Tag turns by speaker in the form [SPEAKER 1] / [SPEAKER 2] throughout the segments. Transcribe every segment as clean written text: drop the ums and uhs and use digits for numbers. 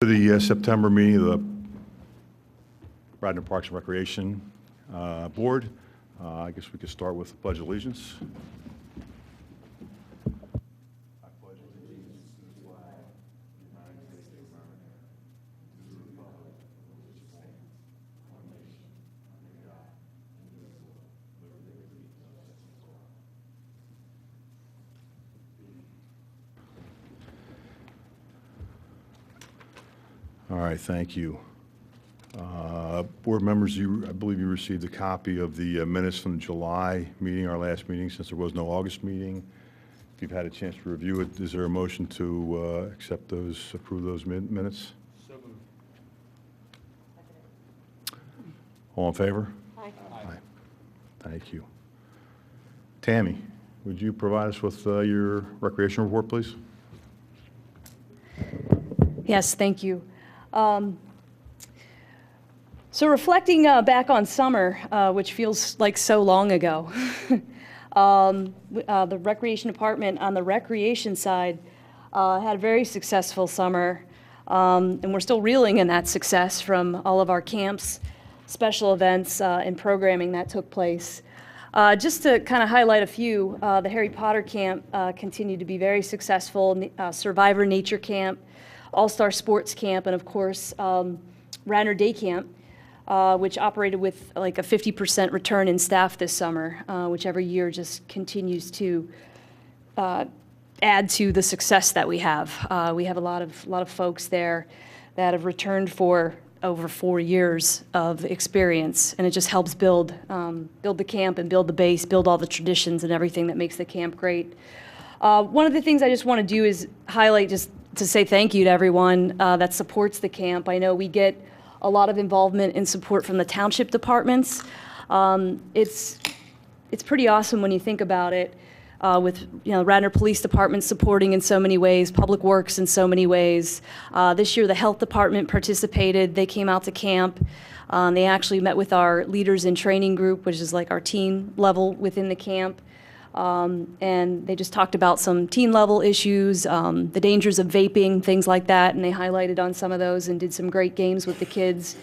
[SPEAKER 1] the September meeting of the Radnor Parks and Recreation Board. I guess we could start with the Pledge of Allegiance. All right, thank you. Board members, I believe you received a copy of the minutes from the July meeting, our last meeting, since there was no August meeting. If you've had a chance to review it, is there a motion to accept those, approve those minutes?
[SPEAKER 2] So moved.
[SPEAKER 1] All in favor?
[SPEAKER 2] Aye.
[SPEAKER 1] Aye. Thank you. Tammy, would you provide us with your recreation report, please?
[SPEAKER 3] Yes, thank you. So reflecting back on summer, which feels like so long ago, the recreation department on the recreation side had a very successful summer, and we're still reeling in that success from all of our camps, special events, and programming that took place. Just to kind of highlight a few, the Harry Potter camp continued to be very successful, Survivor Nature Camp, All-Star Sports Camp, and of course, Radnor Day Camp, which operated with like a 50% return in staff this summer, which every year just continues to add to the success that we have. We have a lot of folks there that have returned for over 4 years of experience, and it just helps build the camp and build the base, build all the traditions and everything that makes the camp great. One of the things I just want to do is highlight, just to say thank you to everyone that supports the camp. I know we get a lot of involvement and support from the township departments. It's pretty awesome when you think about it, with Radnor Police Department supporting in so many ways, Public Works in so many ways. This year the Health Department participated. They came out to camp. They actually met with our leaders in training group, which is like our teen level within the camp. And they just talked about some teen level issues, the dangers of vaping, things like that, and they highlighted on some of those and did some great games with the kids.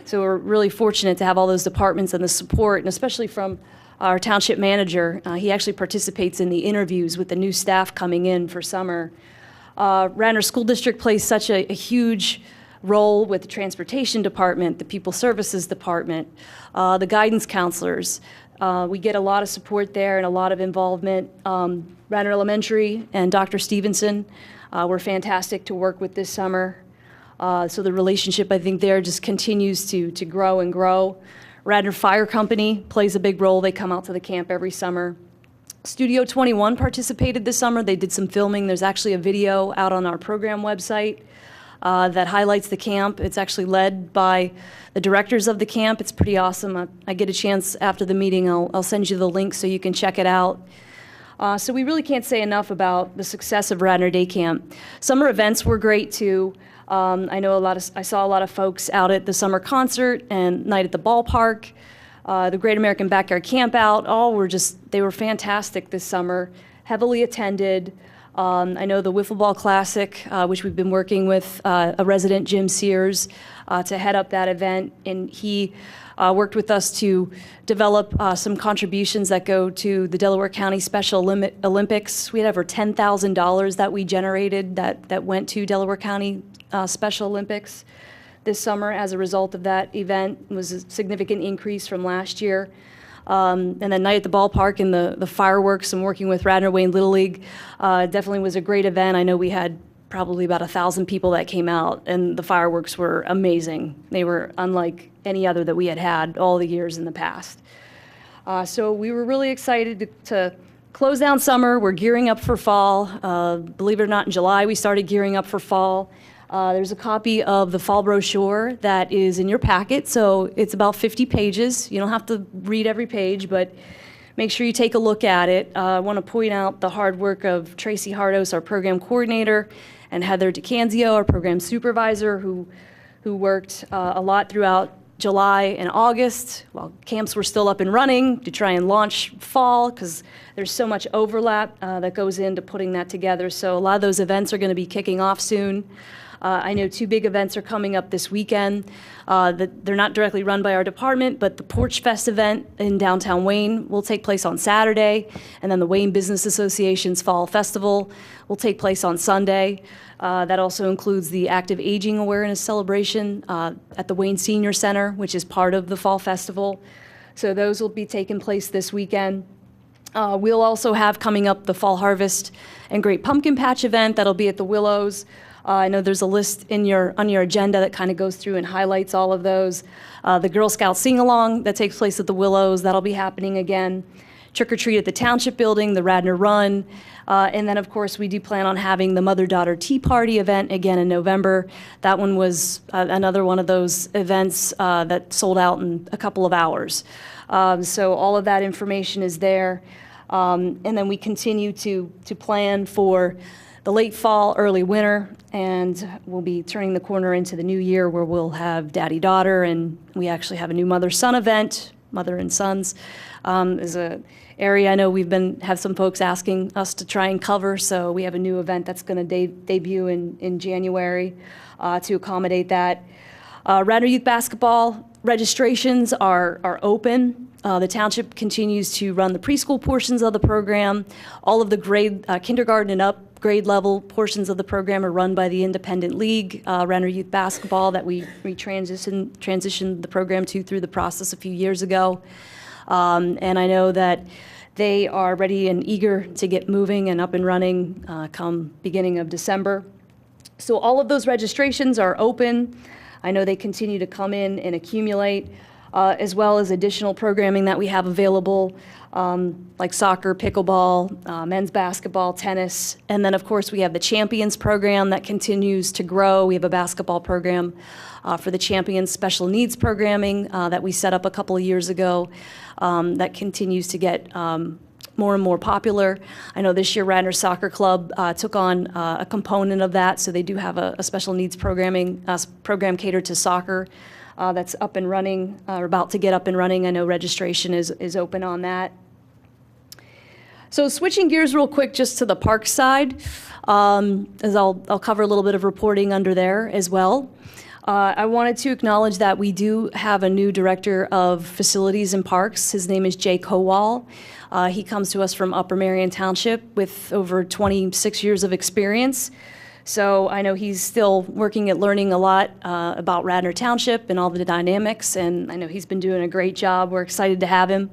[SPEAKER 3] So we're really fortunate to have all those departments and the support, and especially from our township manager. He actually participates in the interviews with the new staff coming in for summer. Radnor School District plays such a huge role with the transportation department, the people services department, the guidance counselors. We get a lot of support there and a lot of involvement. Radnor Elementary and Dr. Stevenson were fantastic to work with this summer. So the relationship, I think, there just continues to grow and grow. Radnor Fire Company plays a big role. They come out to the camp every summer. Studio 21 participated this summer. They did some filming. There's actually a video out on our program website that highlights the camp. It's actually led by the directors of the camp. It's pretty awesome. I get a chance after the meeting, I'll send you the link so you can check it out. So we really can't say enough about the success of Radnor Day Camp. Summer events were great too. I know I saw a lot of folks out at the summer concert and night at the ballpark, the Great American Backyard Campout. They were fantastic this summer, heavily attended. I know the Wiffle Ball Classic, which we've been working with a resident, Jim Sears, to head up that event, and he worked with us to develop some contributions that go to the Delaware County Special Olympics. We had over $10,000 that we generated that went to Delaware County Special Olympics this summer as a result of that event. It was a significant increase from last year. And then night at the ballpark and the fireworks and working with Radnor Wayne Little League definitely was a great event. I know we had probably about 1,000 people that came out, and the fireworks were amazing. They were unlike any other that we had all the years in the past. So we were really excited to close down summer. We're gearing up for fall. Believe it or not, in July we started gearing up for fall. There's a copy of the fall brochure that is in your packet, so it's about 50 pages. You don't have to read every page, but make sure you take a look at it. I want to point out the hard work of Tracy Hardos, our program coordinator, and Heather DeCanzio, our program supervisor, who worked a lot throughout July and August while camps were still up and running to try and launch fall, because there's so much overlap that goes into putting that together. So a lot of those events are going to be kicking off soon. I know two big events are coming up this weekend. They're not directly run by our department, but the Porch Fest event in downtown Wayne will take place on Saturday, and then the Wayne Business Association's Fall Festival will take place on Sunday. That also includes the Active Aging Awareness Celebration at the Wayne Senior Center, which is part of the Fall Festival. So those will be taking place this weekend. We'll also have coming up the Fall Harvest and Great Pumpkin Patch event that'll be at the Willows. I know there's a list on your agenda that kind of goes through and highlights all of those. The Girl Scout Sing-Along that takes place at the Willows, that'll be happening again. Trick or Treat at the Township Building, the Radnor Run, and then of course we do plan on having the Mother-Daughter Tea Party event again in November. That one was another one of those events that sold out in a couple of hours. So all of that information is there. And then we continue to plan for the late fall, early winter, and we'll be turning the corner into the new year where we'll have daddy-daughter, and we actually have a new mother-son event, mother and sons. Is a area I know have some folks asking us to try and cover, so we have a new event that's going to debut in January to accommodate that. Radnor Youth Basketball registrations are open. The township continues to run the preschool portions of the program. All of the kindergarten and up grade level portions of the program are run by the independent league, Radnor Youth Basketball, that we transitioned the program to through the process a few years ago. And I know that they are ready and eager to get moving and up and running come beginning of December. So all of those registrations are open. I know they continue to come in and accumulate, as well as additional programming that we have available, like soccer, pickleball, men's basketball, tennis. And then, of course, we have the Champions program that continues to grow. We have a basketball program for the Champions special needs programming that we set up a couple of years ago that continues to get more and more popular. I know this year Radnor Soccer Club took on a component of that, so they do have a special needs program catered to soccer that's up and running, or about to get up and running. I know registration is open on that. So switching gears real quick just to the park side, as I'll cover a little bit of reporting under there as well. I wanted to acknowledge that we do have a new director of facilities and parks. His name is Jay Kowal. He comes to us from Upper Marion Township with over 26 years of experience. So I know he's still working at learning a lot about Radnor Township and all the dynamics, and I know he's been doing a great job. We're excited to have him.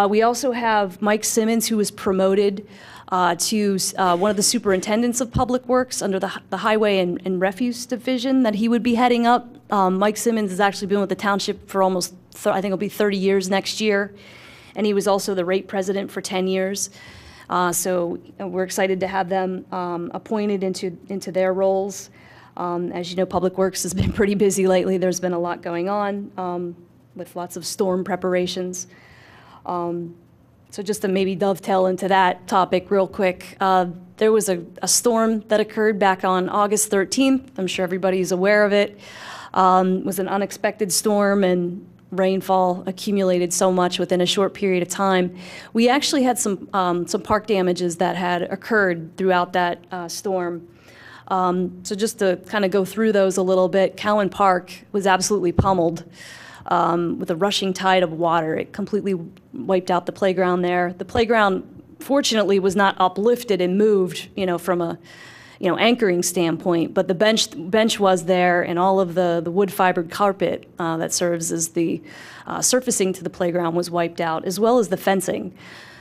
[SPEAKER 3] We also have Mike Simmons, who was promoted to one of the superintendents of public works under the Highway and Refuse Division that he would be heading up. Mike Simmons has actually been with the township for almost, I think it'll be 30 years next year, and he was also the rate president for 10 years. So we're excited to have them appointed into their roles. As you know, Public Works has been pretty busy lately. There's been a lot going on with lots of storm preparations. So just to maybe dovetail into that topic real quick, there was a storm that occurred back on August 13th. I'm sure everybody's aware of it. It was an unexpected storm, and rainfall accumulated so much within a short period of time. We actually had some park damages that had occurred throughout that storm. So just to kind of go through those a little bit, Cowan Park was absolutely pummeled with a rushing tide of water. It completely wiped out the playground there. The playground, fortunately, was not uplifted and moved, from a anchoring standpoint, but the bench was there, and all of the wood fibered carpet that serves as the surfacing to the playground was wiped out, as well as the fencing.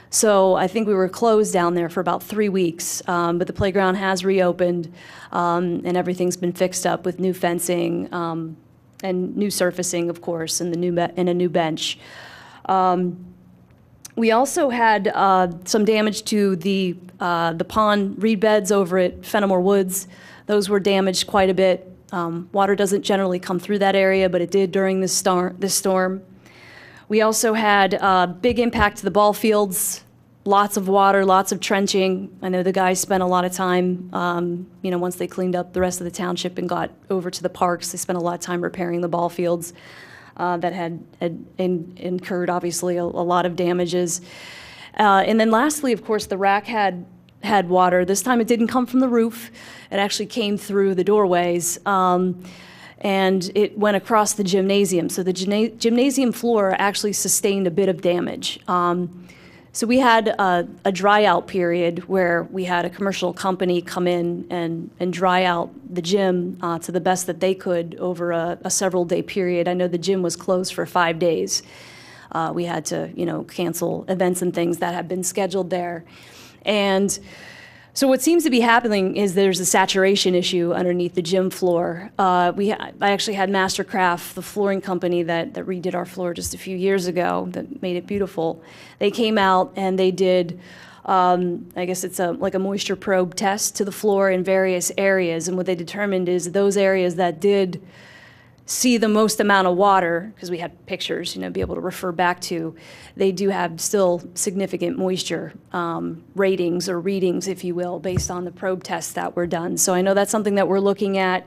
[SPEAKER 3] So I think we were closed down there for about 3 weeks, but the playground has reopened, and everything's been fixed up with new fencing and new surfacing, of course, and a new bench. We also had some damage to the pond reed beds over at Fenimore Woods. Those were damaged quite a bit. Water doesn't generally come through that area, but it did during this storm. We also had big impact to the ball fields, lots of water, lots of trenching. I know the guys spent a lot of time, once they cleaned up the rest of the township and got over to the parks, they spent a lot of time repairing the ball fields that had incurred, obviously, a lot of damages. And then lastly, of course, the RAC had had water. This time it didn't come from the roof. It actually came through the doorways, and it went across the gymnasium. So the gymnasium floor actually sustained a bit of damage. So we had a dry out period where we had a commercial company come in and dry out the gym to the best that they could over a several day period. I know the gym was closed for 5 days. We had to, cancel events and things that had been scheduled there. And so what seems to be happening is there's a saturation issue underneath the gym floor. I actually had Mastercraft, the flooring company that redid our floor just a few years ago, that made it beautiful. They came out and they did, I guess it's like a moisture probe test to the floor in various areas. And what they determined is those areas that did see the most amount of water, because we had pictures, be able to refer back to, they do have still significant moisture ratings or readings, if you will, based on the probe tests that were done. So I know that's something that we're looking at,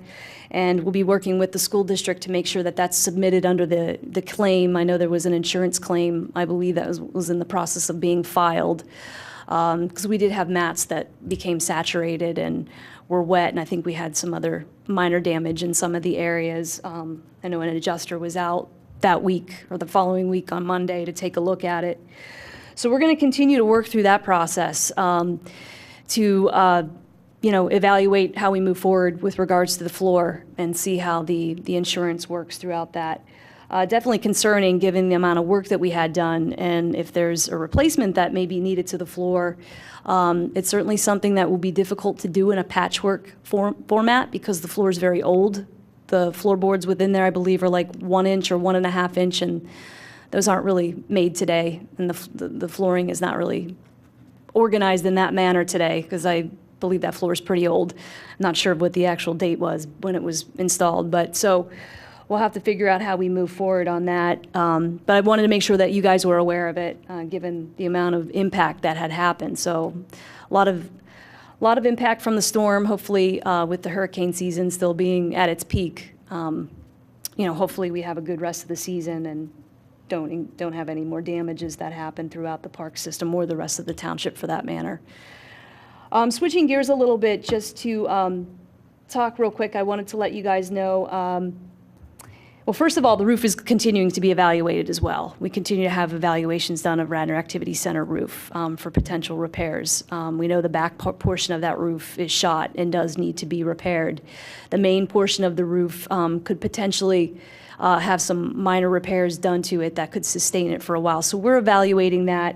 [SPEAKER 3] and we'll be working with the school district to make sure that that's submitted under the claim. I know there was an insurance claim, I believe, that was in the process of being filed, because we did have mats that became saturated and were wet, and I think we had some other minor damage in some of the areas. I know an adjuster was out that week or the following week on Monday to take a look at it. So we're going to continue to work through that process to evaluate how we move forward with regards to the floor and see how the insurance works throughout that. Definitely concerning given the amount of work that we had done, and if there's a replacement that may be needed to the floor, it's certainly something that will be difficult to do in a patchwork format because the floor is very old. The floorboards within there, I believe, are like 1 inch or 1.5 inch, and those aren't really made today, and the flooring is not really organized in that manner today because I believe that floor is pretty old. I'm not sure what the actual date was when it was installed, but so we'll have to figure out how we move forward on that. But I wanted to make sure that you guys were aware of it, given the amount of impact that had happened. So a lot of impact from the storm, hopefully with the hurricane season still being at its peak. Hopefully we have a good rest of the season and don't have any more damages that happen throughout the park system or the rest of the township for that matter. Switching gears a little bit, just to talk real quick, I wanted to let you guys know, well, first of all, the roof is continuing to be evaluated as well. We continue to have evaluations done of Radnor Activity Center roof for potential repairs. We know the back portion of that roof is shot and does need to be repaired. The main portion of the roof could potentially have some minor repairs done to it that could sustain it for a while. So we're evaluating that.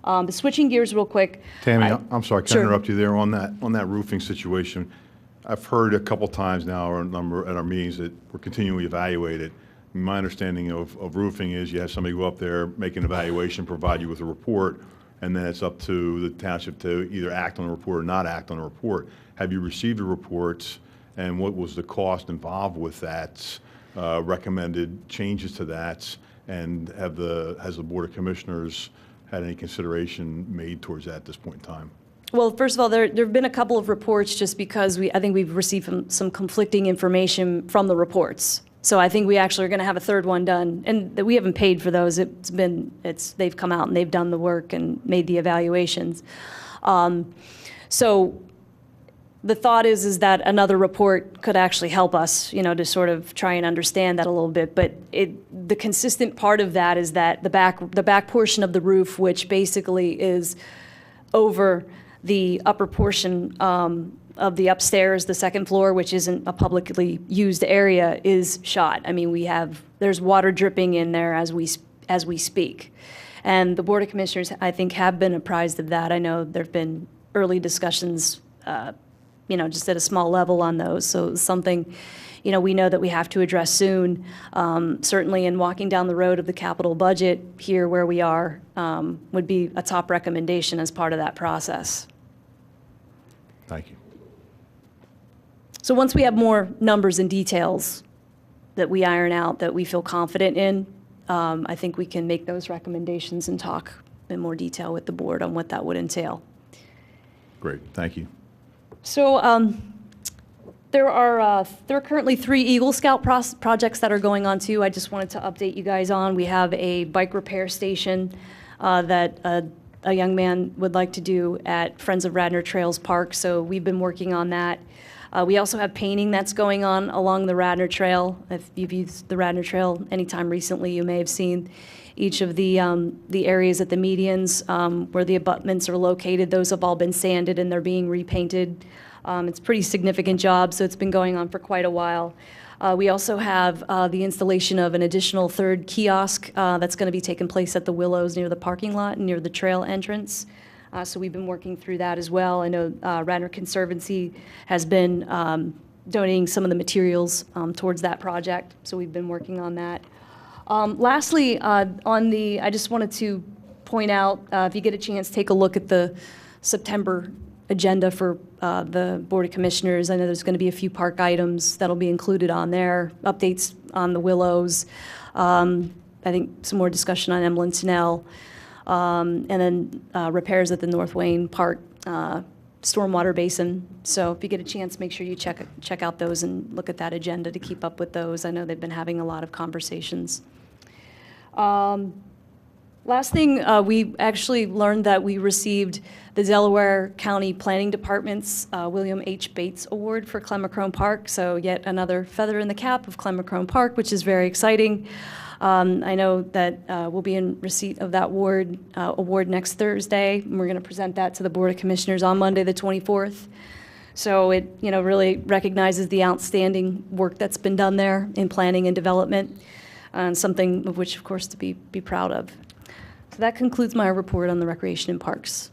[SPEAKER 3] But switching gears real quick.
[SPEAKER 1] Tammy, I'm sorry, can I
[SPEAKER 3] Sure.
[SPEAKER 1] interrupt you there on that roofing situation? I've heard a couple times now or a number at our meetings that we're continuing to evaluate it. My understanding of roofing is you have somebody go up there, make an evaluation, provide you with a report, and then it's up to the township to either act on a report or not act on a report. Have you received the reports, and what was the cost involved with that, recommended changes to that, and has the Board of Commissioners had any consideration made towards that at this point in time?
[SPEAKER 3] Well, first of all, there have been a couple of reports just because I think we've received some conflicting information from the reports. So I think we actually are going to have a third one done, and we haven't paid for those. They've come out and they've done the work and made the evaluations. So the thought is that another report could actually help us, to sort of try and understand that a little bit. But the consistent part of that is that the back portion of the roof, which basically is over the upper portion of the upstairs, the second floor, which isn't a publicly used area, is shot. I mean, there's water dripping in there as we speak. And the Board of Commissioners, I think, have been apprised of that. I know there've been early discussions, just at a small level on those. So it's something, we know that we have to address soon. Certainly in walking down the road of the capital budget here where we are would be a top recommendation as part of that process.
[SPEAKER 1] Thank you.
[SPEAKER 3] So once we have more numbers and details that we iron out that we feel confident in, I think we can make those recommendations and talk in more detail with the board on what that would entail.
[SPEAKER 1] Great, thank you.
[SPEAKER 3] So there are currently 3 Eagle Scout projects that are going on too. I just wanted to update you guys on. We have a bike repair station that a young man would like to do at Friends of Radnor Trails Park, so we've been working on that. We also have painting that's going on along the Radnor Trail. If you've used the Radnor Trail anytime recently, you may have seen each of the areas at the medians where the abutments are located. Those have all been sanded and they're being repainted. It's a pretty significant job, so it's been going on for quite a while. We also have the installation of an additional third kiosk that's going to be taking place at the Willows near the parking lot and near the trail entrance. So we've been working through that as well. I know Radnor Conservancy has been donating some of the materials towards that project, so we've been working on that. Lastly, I just wanted to point out, if you get a chance, take a look at the September agenda for the Board of Commissioners. I know there's going to be a few park items that'll be included on there, updates on the Willows, I think some more discussion on Emlyn Tunnel, and then repairs at the North Wayne Park stormwater basin. So if you get a chance, make sure you check out those and look at that agenda to keep up with those. I know they've been having a lot of conversations. Last thing, we actually learned that we received the Delaware County Planning Department's William H. Bates Award for Clemacrone Park, so yet another feather in the cap of Clemacrone Park, which is very exciting. I know that we'll be in receipt of that award next Thursday, and we're going to present that to the Board of Commissioners on Monday, the 24th. So it, really recognizes the outstanding work that's been done there in planning and development, and something of which, of course, to be proud of. So that concludes my report on the Recreation and Parks.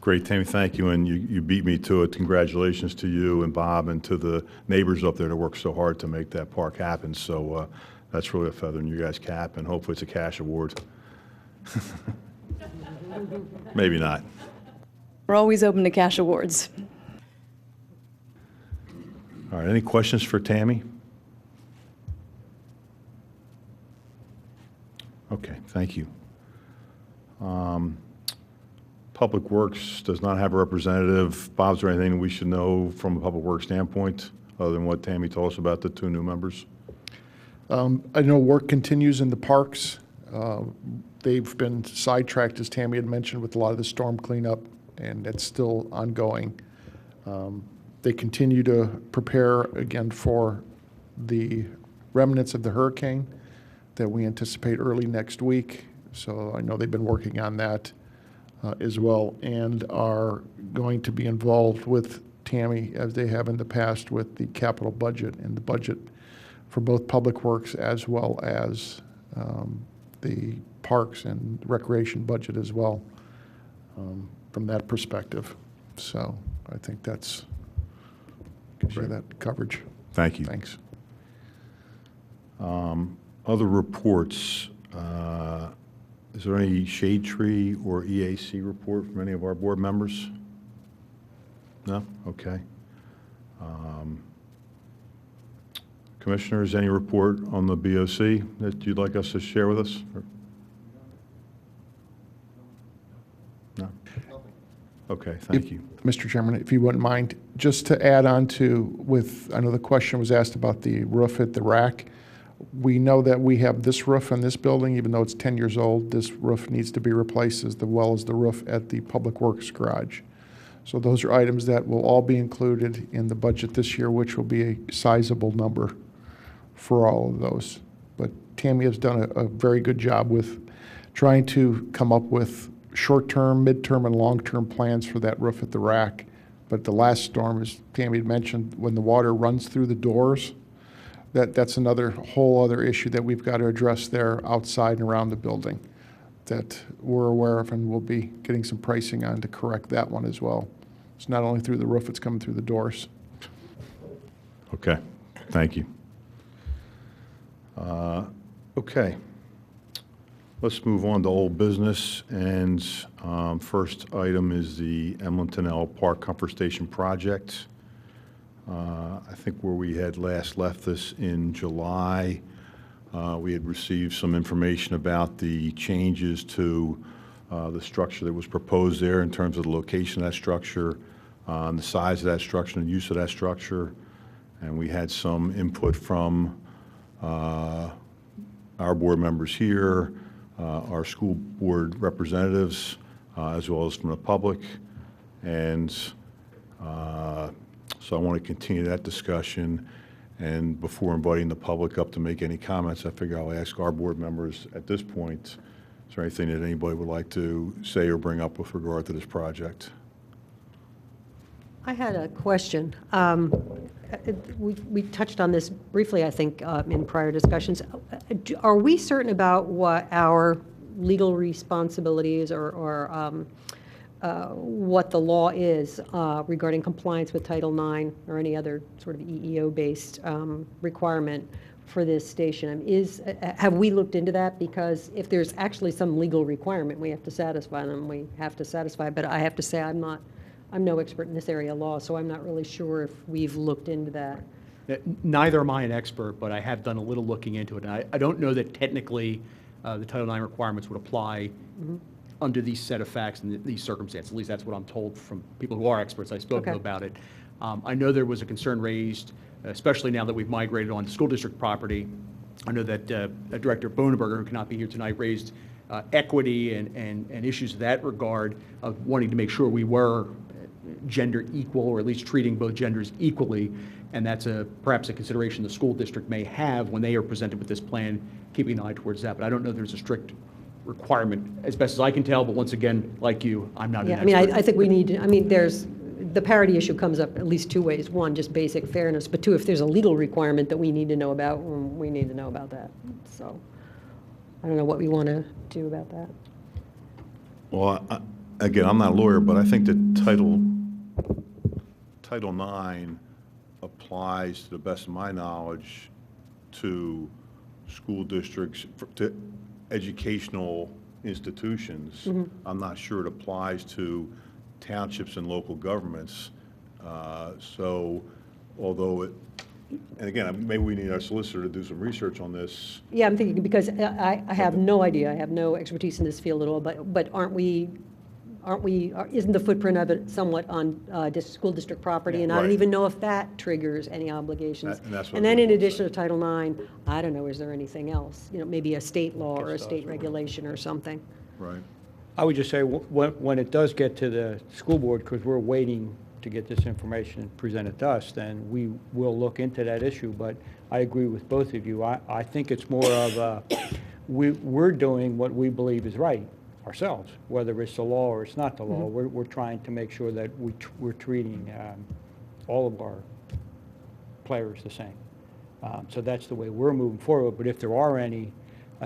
[SPEAKER 1] Great, Tammy, thank you, and you beat me to it. Congratulations to you and Bob and to the neighbors up there that worked so hard to make that park happen. So that's really a feather in your guys' cap, and hopefully it's a cash award. Maybe not.
[SPEAKER 3] We're always open to cash awards.
[SPEAKER 1] All right, any questions for Tammy? Okay, thank you. Public Works does not have a representative. Bob, is there anything we should know from a Public Works standpoint, other than what Tammy told us about the two new members?
[SPEAKER 2] I know work continues in the parks. They've been sidetracked, as Tammy had mentioned, with a lot of the storm cleanup, and it's still ongoing. They continue to prepare again for the remnants of the hurricane that we anticipate early next week. So I know they've been working on that as well, and are going to be involved with Tammy, as they have in the past, with the capital budget and the budget for both Public Works as well as the parks and recreation budget as well, from that perspective. So I think that's gives you that coverage.
[SPEAKER 1] Thank you.
[SPEAKER 2] Thanks.
[SPEAKER 1] Other reports. Is there any Shade Tree or EAC report from any of our board members? No? Okay. Commissioners, any report on the BOC that you'd like us to share with us? No? Okay, thank you.
[SPEAKER 2] Mr. Chairman, if you wouldn't mind, just to add on to, I know the question was asked about the roof at the rack. We know that we have this roof on this building, even though it's 10 years old, this roof needs to be replaced as well as the roof at the Public Works garage. So those are items that will all be included in the budget this year, which will be a sizable number for all of those. But Tammy has done a very good job with trying to come up with short-term, mid-term, and long-term plans for that roof at the rack. But the last storm, as Tammy had mentioned, when the water runs through the doors, that's another whole other issue that we've got to address there outside and around the building that we're aware of, and we'll be getting some pricing on to correct that one as well. It's not only through the roof, it's coming through the doors.
[SPEAKER 1] Okay, thank you. Okay, let's move on to old business, and first item is the Emlyn Tunnel Park Comfort Station project. I think where we had last left this in July, we had received some information about the changes to the structure that was proposed there in terms of the location of that structure, the size of that structure, and use of that structure. And we had some input from our board members here, our school board representatives, as well as from the public. And so I want to continue that discussion. And before inviting the public up to make any comments, I figure I'll ask our board members at this point, is there anything that anybody would like to say or bring up with regard to this project?
[SPEAKER 4] I had a question. We touched on this briefly, I think, in prior discussions. Are we certain about what our legal responsibilities or what the law is regarding compliance with Title IX or any other sort of EEO-based requirement for this station? Have we looked into that? Because if there's actually some legal requirement, we have to satisfy them. We have to satisfy. But I have to say, I'm no expert in this area of law, so I'm not really sure if we've looked into that.
[SPEAKER 5] Neither am I an expert, but I have done a little looking into it. And I don't know that technically the Title IX requirements would apply under these set of facts and these circumstances. At least that's what I'm told from people who are experts I spoke to about it. I know there was a concern raised, especially now that we've migrated on to school district property. I know that Director Bonenberger, who cannot be here tonight, raised equity and issues in that regard of wanting to make sure we were gender equal, or at least treating both genders equally. And that's perhaps a consideration the school district may have when they are presented with this plan, keeping an eye towards that. But I don't know there's a strict requirement, as best as I can tell. But once again, like you, I'm not an expert.
[SPEAKER 4] I mean, I think we need to, the parity issue comes up at least two ways. One, just basic fairness, but two, if there's a legal requirement that we need to know about, we need to know about that. So I don't know what we want to do about that.
[SPEAKER 1] Well, again, I'm not a lawyer, but I think that Title IX applies, to the best of my knowledge, to school districts, to educational institutions. I'm not sure it applies to townships and local governments. So although it, and again, maybe we need our solicitor to do some research on this.
[SPEAKER 4] Yeah, I'm thinking, because I have no idea, I have no expertise in this field at all, but isn't the footprint of it somewhat on school district property? And I don't even know if that triggers any obligations. And then in addition to Title IX, I don't know, is there anything else? Maybe a state law or a state regulation or something.
[SPEAKER 1] Right.
[SPEAKER 6] I would just say, when it does get to the school board, because we're waiting to get this information presented to us, then we will look into that issue. But I agree with both of you. I think it's more of we're doing what we believe is right ourselves, whether it's the law or it's not the law. We're trying to make sure that we're treating all of our players the same. So that's the way we're moving forward. But if there are any,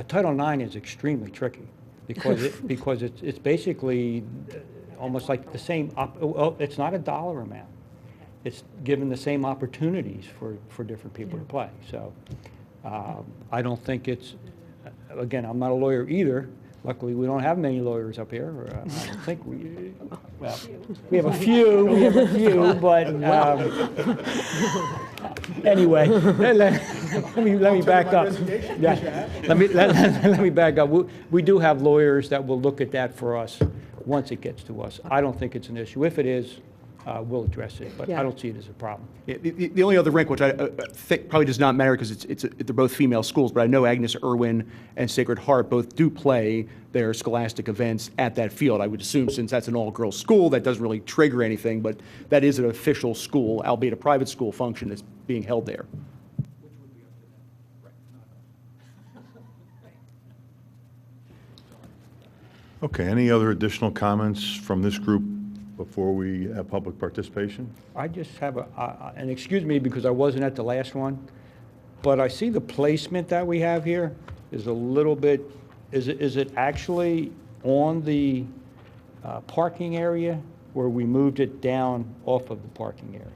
[SPEAKER 6] Title IX is extremely tricky, because it's basically almost like the same, it's not a dollar amount. It's given the same opportunities for different people to play. So I don't think it's, again, I'm not a lawyer either. Luckily, we don't have many lawyers up here. I don't think we have a few, but anyway, let me back up. Yeah, let me back up. We do have lawyers that will look at that for us once it gets to us. I don't think it's an issue. If it is, we'll address it, but I don't see it as a problem.
[SPEAKER 5] Yeah, the only other wrinkle, which I think probably does not matter because they're both female schools, but I know Agnes Irwin and Sacred Heart both do play their scholastic events at that field. I would assume, since that's an all-girls school, that doesn't really trigger anything, but that is an official school, albeit a private school function, that's being held there.
[SPEAKER 1] Okay, any other additional comments from this group before we have public participation?
[SPEAKER 6] I just have and excuse me because I wasn't at the last one, but I see the placement that we have here is a little bit, is it actually on the parking area, where we moved it down off of the parking area?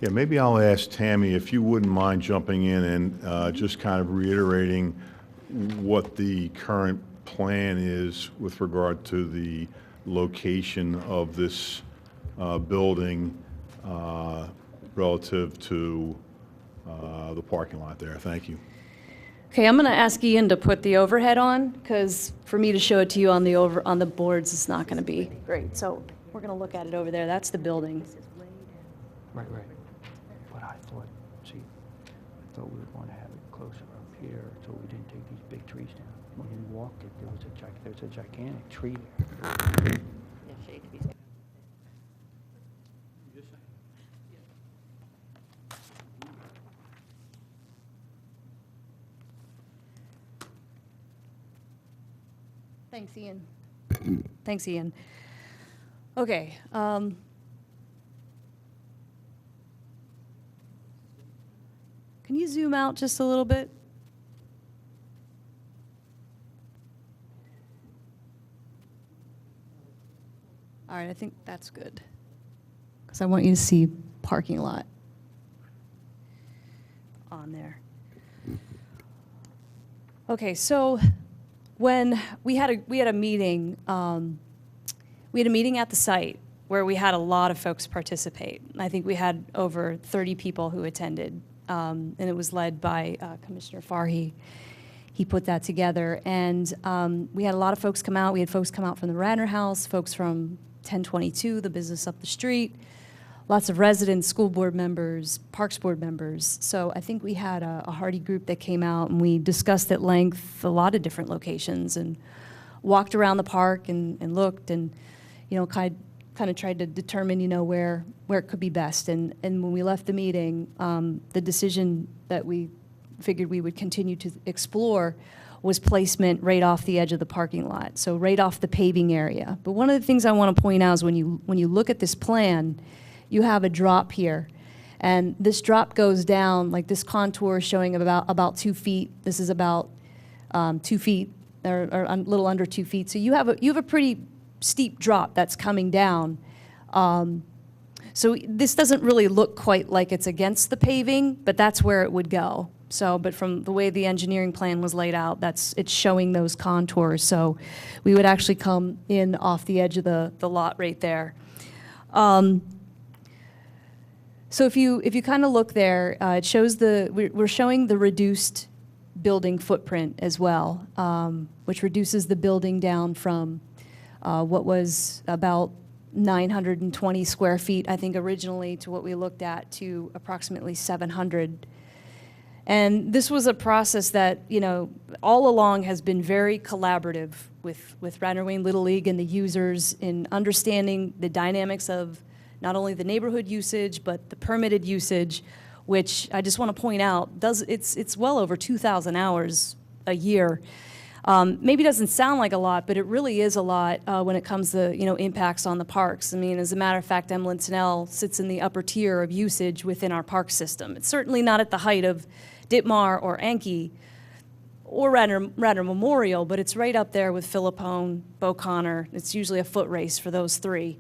[SPEAKER 1] Yeah, maybe I'll ask Tammy if you wouldn't mind jumping in and just kind of reiterating what the current plan is with regard to the location of this building relative to the parking lot there. Thank you.
[SPEAKER 3] Okay, I'm going to ask Ian to put the overhead on, because for me to show it to you on the boards is not going to be great. So we're going to look at it over there. That's the building.
[SPEAKER 6] Right. But I thought we would want to have it closer up here, so we didn't take these big trees down. When we walked it, there's a gigantic tree there.
[SPEAKER 3] Thanks, Ian. Thanks, Ian. Okay. Can you zoom out just a little bit? All right, I think that's good. Because I want you to see parking lot on there. Okay, so when we had a meeting, we had a meeting at the site where we had a lot of folks participate. I think we had over 30 people who attended, and it was led by Commissioner Farhi. He put that together, and we had a lot of folks come out. We had folks come out from the Radnor House, folks from 1022, the business up the street, lots of residents, school board members, Parks Board members. So I think we had a hearty group that came out, and we discussed at length a lot of different locations and walked around the park and looked and, you know, kind of tried to determine, you know, where it could be best. And when we left the meeting, the decision that we figured we would continue to explore was placement right off the edge of the parking lot, so right off the paving area. But one of the things I want to point out is when you look at this plan, you have a drop here. And this drop goes down, like this contour is showing about 2 feet. This is about 2 feet, or a little under 2 feet. So you have a pretty steep drop that's coming down. So this doesn't really look quite like it's against the paving, but that's where it would go. So, but from the way the engineering plan was laid out, it's showing those contours. So we would actually come in off the edge of the lot right there. So if you kind of look there, it shows we're showing the reduced building footprint as well, which reduces the building down from what was about 920 square feet, I think originally, to what we looked at, to approximately 700. And this was a process that, you know, all along has been very collaborative with Radnor Wayne Little League and the users in understanding the dynamics of not only the neighborhood usage, but the permitted usage, which I just want to point out, it's well over 2,000 hours a year. Maybe doesn't sound like a lot, but it really is a lot when it comes to, you know, impacts on the parks. I mean, as a matter of fact, Emlyn-Snell sits in the upper tier of usage within our park system. It's certainly not at the height of Ditmar or Enki or Radnor Memorial, but it's right up there with Philippone, Beau Connor. It's usually a foot race for those three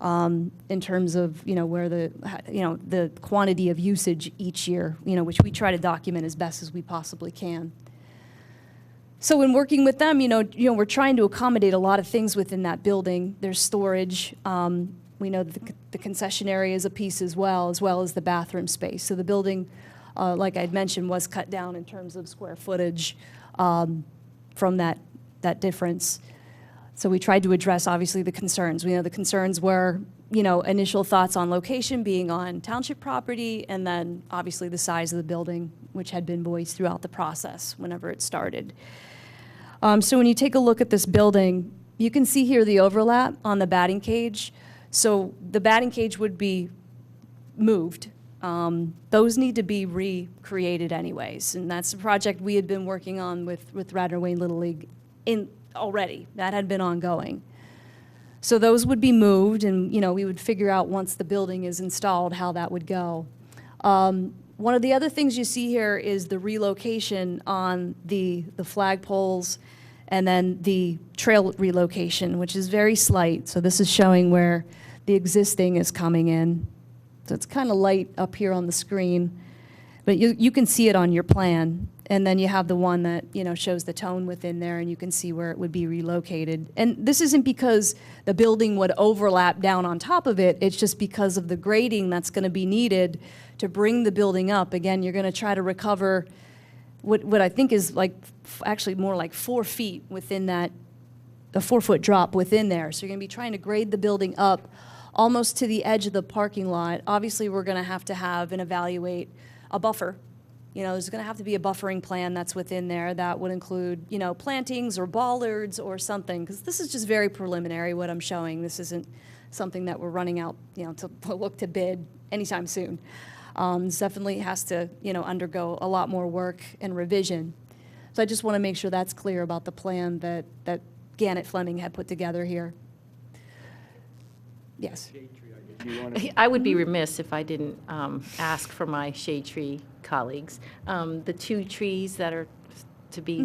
[SPEAKER 3] in terms of, you know, where the quantity of usage each year, you know, which we try to document as best as we possibly can. So in working with them, you know, we're trying to accommodate a lot of things within that building. There's storage. We know that the concession area is a piece as well as the bathroom space. So the building, like I'd mentioned, was cut down in terms of square footage from that difference. So we tried to address, obviously, the concerns. We know the concerns were, you know, initial thoughts on location being on township property, and then obviously the size of the building, which had been voiced throughout the process whenever it started. So when you take a look at this building, you can see here the overlap on the batting cage. So the batting cage would be moved. Those need to be recreated anyways, and that's a project we had been working on with Radnor Wayne Little League already. That had been ongoing. So those would be moved, and, you know, we would figure out once the building is installed how that would go. One of the other things you see here is the relocation on the flagpoles, and then the trail relocation, which is very slight. So this is showing where the existing is coming in. So it's kind of light up here on the screen, but you can see it on your plan. And then you have the one that, you know, shows the tone within there, and you can see where it would be relocated. And this isn't because the building would overlap down on top of it. It's just because of the grading that's going to be needed to bring the building up. Again, you're going to try to recover what I think is like actually more like 4 feet within that, a 4-foot drop within there. So you're going to be trying to grade the building up almost to the edge of the parking lot. Obviously, we're going to have and evaluate a buffer there's going to have to be a buffering plan that's within there that would include, plantings or bollards or something, because this is just very preliminary, what I'm showing. This isn't something that we're running out, to look to bid anytime soon. This definitely has to, undergo a lot more work and revision. So I just want to make sure that's clear about the plan that Gannett Fleming had put together here. Yes.
[SPEAKER 7] I would be remiss if I didn't ask for my shade tree colleagues. The 2 trees that are to be,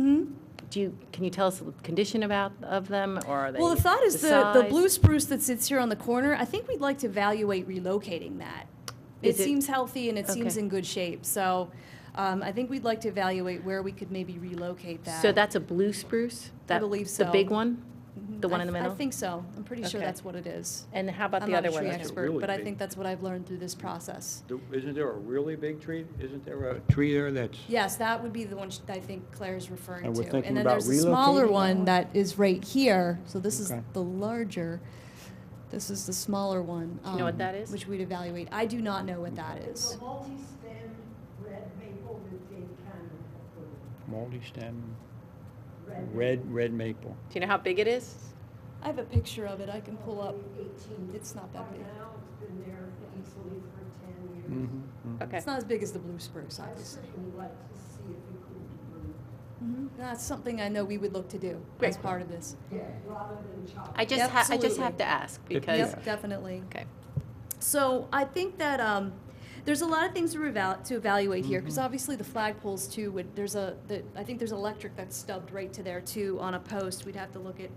[SPEAKER 7] can you tell us the condition of them, or are they?
[SPEAKER 3] Well, the thought is the
[SPEAKER 7] size?
[SPEAKER 3] blue spruce that sits here on the corner, I think we'd like to evaluate relocating that. It
[SPEAKER 7] Is it-
[SPEAKER 3] seems healthy and it seems
[SPEAKER 7] Okay.
[SPEAKER 3] in good shape, so I think we'd like to evaluate where we could maybe relocate that.
[SPEAKER 7] So that's a blue spruce?
[SPEAKER 3] believe
[SPEAKER 7] The
[SPEAKER 3] so.
[SPEAKER 7] big one? The one in the middle?
[SPEAKER 3] I think so. I'm pretty sure
[SPEAKER 7] Okay.
[SPEAKER 3] that's what it is.
[SPEAKER 7] And how about
[SPEAKER 3] I'm
[SPEAKER 7] the
[SPEAKER 3] not
[SPEAKER 7] other
[SPEAKER 3] a tree
[SPEAKER 7] one?
[SPEAKER 3] expert,
[SPEAKER 6] really
[SPEAKER 3] but I
[SPEAKER 6] big.
[SPEAKER 3] think that's what I've learned through this process.
[SPEAKER 6] Isn't there a really big tree? Isn't there a tree there that's?
[SPEAKER 3] Yes, that would be the one I think Claire's referring
[SPEAKER 6] And we're
[SPEAKER 3] to.
[SPEAKER 6] thinking
[SPEAKER 3] And then
[SPEAKER 6] about
[SPEAKER 3] there's a smaller
[SPEAKER 6] relocating that
[SPEAKER 3] one
[SPEAKER 6] one?
[SPEAKER 3] that is right here. So this is
[SPEAKER 6] Okay.
[SPEAKER 3] the larger. This is the smaller one.
[SPEAKER 7] Do you know what that is?
[SPEAKER 3] Which we'd evaluate. I do not know what that is.
[SPEAKER 8] The multi-stem red maple that they kind of
[SPEAKER 6] Multi-stem,
[SPEAKER 8] red
[SPEAKER 6] red maple.
[SPEAKER 7] Do you know how big it is?
[SPEAKER 3] I have a picture of it I can pull up.
[SPEAKER 8] 18.
[SPEAKER 3] It's not that
[SPEAKER 8] By
[SPEAKER 3] big.
[SPEAKER 8] now, it's been there easily for 10 years.
[SPEAKER 6] Mm-hmm.
[SPEAKER 7] Okay.
[SPEAKER 3] It's not as big as the blue spruce,
[SPEAKER 8] I'd
[SPEAKER 3] obviously.
[SPEAKER 8] certainly like to see if it could be
[SPEAKER 3] That's something I know we would look to do as
[SPEAKER 7] Great.
[SPEAKER 3] part of this.
[SPEAKER 8] moved, rather than chopped.
[SPEAKER 7] I just
[SPEAKER 3] Absolutely.
[SPEAKER 7] have to ask because,
[SPEAKER 3] Yep, definitely.
[SPEAKER 7] okay.
[SPEAKER 3] So I think that there's a lot of things to evaluate here, because obviously the flagpoles too, I think there's electric that's stubbed right to there too on a post. We'd have to look at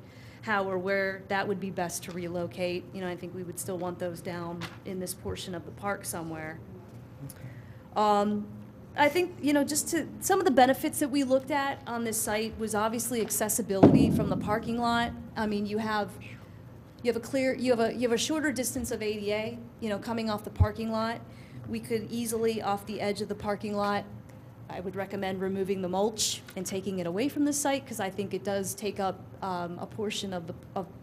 [SPEAKER 3] how or where that would be best to relocate. I think we would still want those down in this portion of the park somewhere. I think, some of the benefits that we looked at on this site was obviously accessibility from the parking lot. I mean, you have a shorter distance of ADA, coming off the parking lot. We could easily, off the edge of the parking lot, I would recommend removing the mulch and taking it away from the site, because I think it does take up a portion of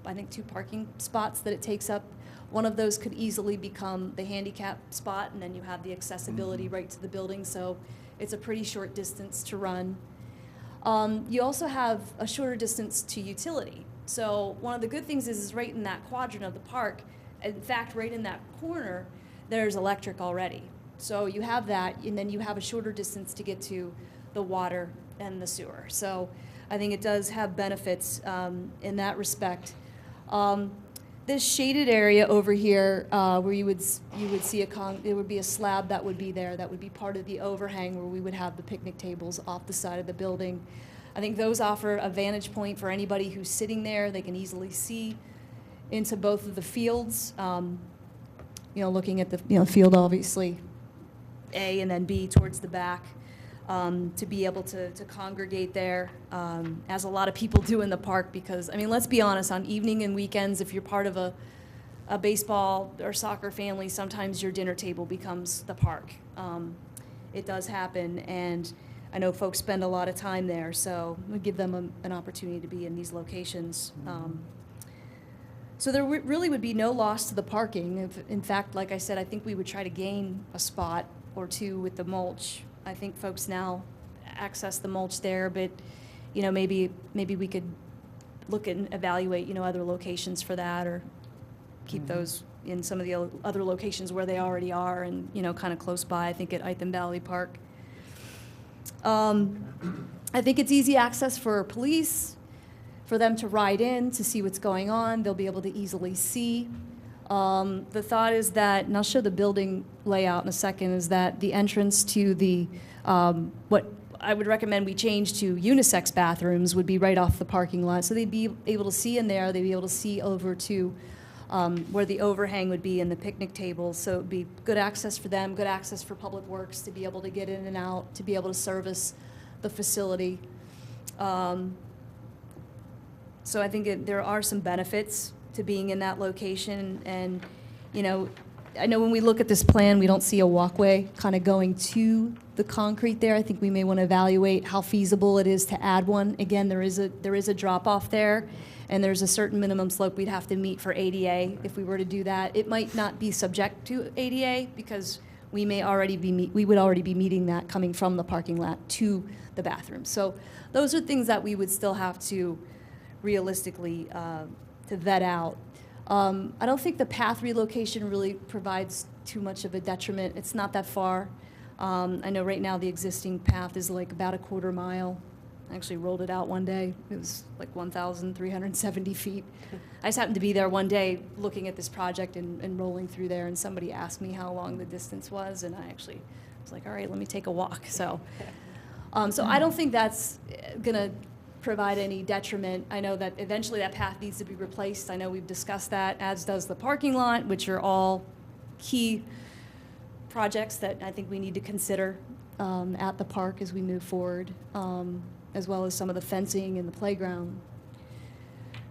[SPEAKER 3] I think 2 parking spots that it takes up. One of those could easily become the handicap spot, and then you have the accessibility right to the building, so it's a pretty short distance to run. You also have a shorter distance to utility. So one of the good things is right in that quadrant of the park, in fact, right in that corner, there's electric already. So you have that, and then you have a shorter distance to get to the water and the sewer. So I think it does have benefits in that respect. This shaded area over here, where you would see there would be a slab that would be there, that would be part of the overhang where we would have the picnic tables off the side of the building. I think those offer a vantage point for anybody who's sitting there. They can easily see into both of the fields. Looking at the field, obviously, A and then B towards the back, to be able to congregate there, as a lot of people do in the park, because, I mean, let's be honest, on evening and weekends, if you're part of a baseball or soccer family, sometimes your dinner table becomes the park. It does happen, and I know folks spend a lot of time there, so we give them an opportunity to be in these locations. So there really would be no loss to the parking. In fact, like I said, I think we would try to gain a spot or 2 with the mulch. I think folks now access the mulch there, but, maybe we could look and evaluate, other locations for that, or keep those in some of the other locations where they already are and, kind of close by, I think at Itham Valley Park. I think it's easy access for police, for them to ride in to see what's going on. They'll be able to easily see. The thought is that, and I'll show the building layout in a second, is that the entrance to the, what I would recommend we change to unisex bathrooms would be right off the parking lot. So they'd be able to see in there, they'd be able to see over to where the overhang would be and the picnic tables. So it'd be good access for them, good access for Public Works to be able to get in and out, to be able to service the facility. So I think there are some benefits to being in that location. And, I know when we look at this plan, we don't see a walkway kind of going to the concrete there. I think we may want to evaluate how feasible it is to add one. Again, there is a drop off there, and there's a certain minimum slope we'd have to meet for ADA if we were to do that. It might not be subject to ADA because we may already be, we would already be meeting that coming from the parking lot to the bathroom. So those are things that we would still have to realistically to vet out. I don't think the path relocation really provides too much of a detriment. It's not that far. I know right now the existing path is like about a quarter mile. I actually rolled it out one day. It was like 1,370 feet. I just happened to be there one day looking at this project and rolling through there, and somebody asked me how long the distance was, and I actually was like, all right, let me take a walk. So, so I don't think that's gonna provide any detriment. I know that eventually that path needs to be replaced. I know we've discussed that, as does the parking lot, which are all key projects that I think we need to consider at the park as we move forward, as well as some of the fencing and the playground.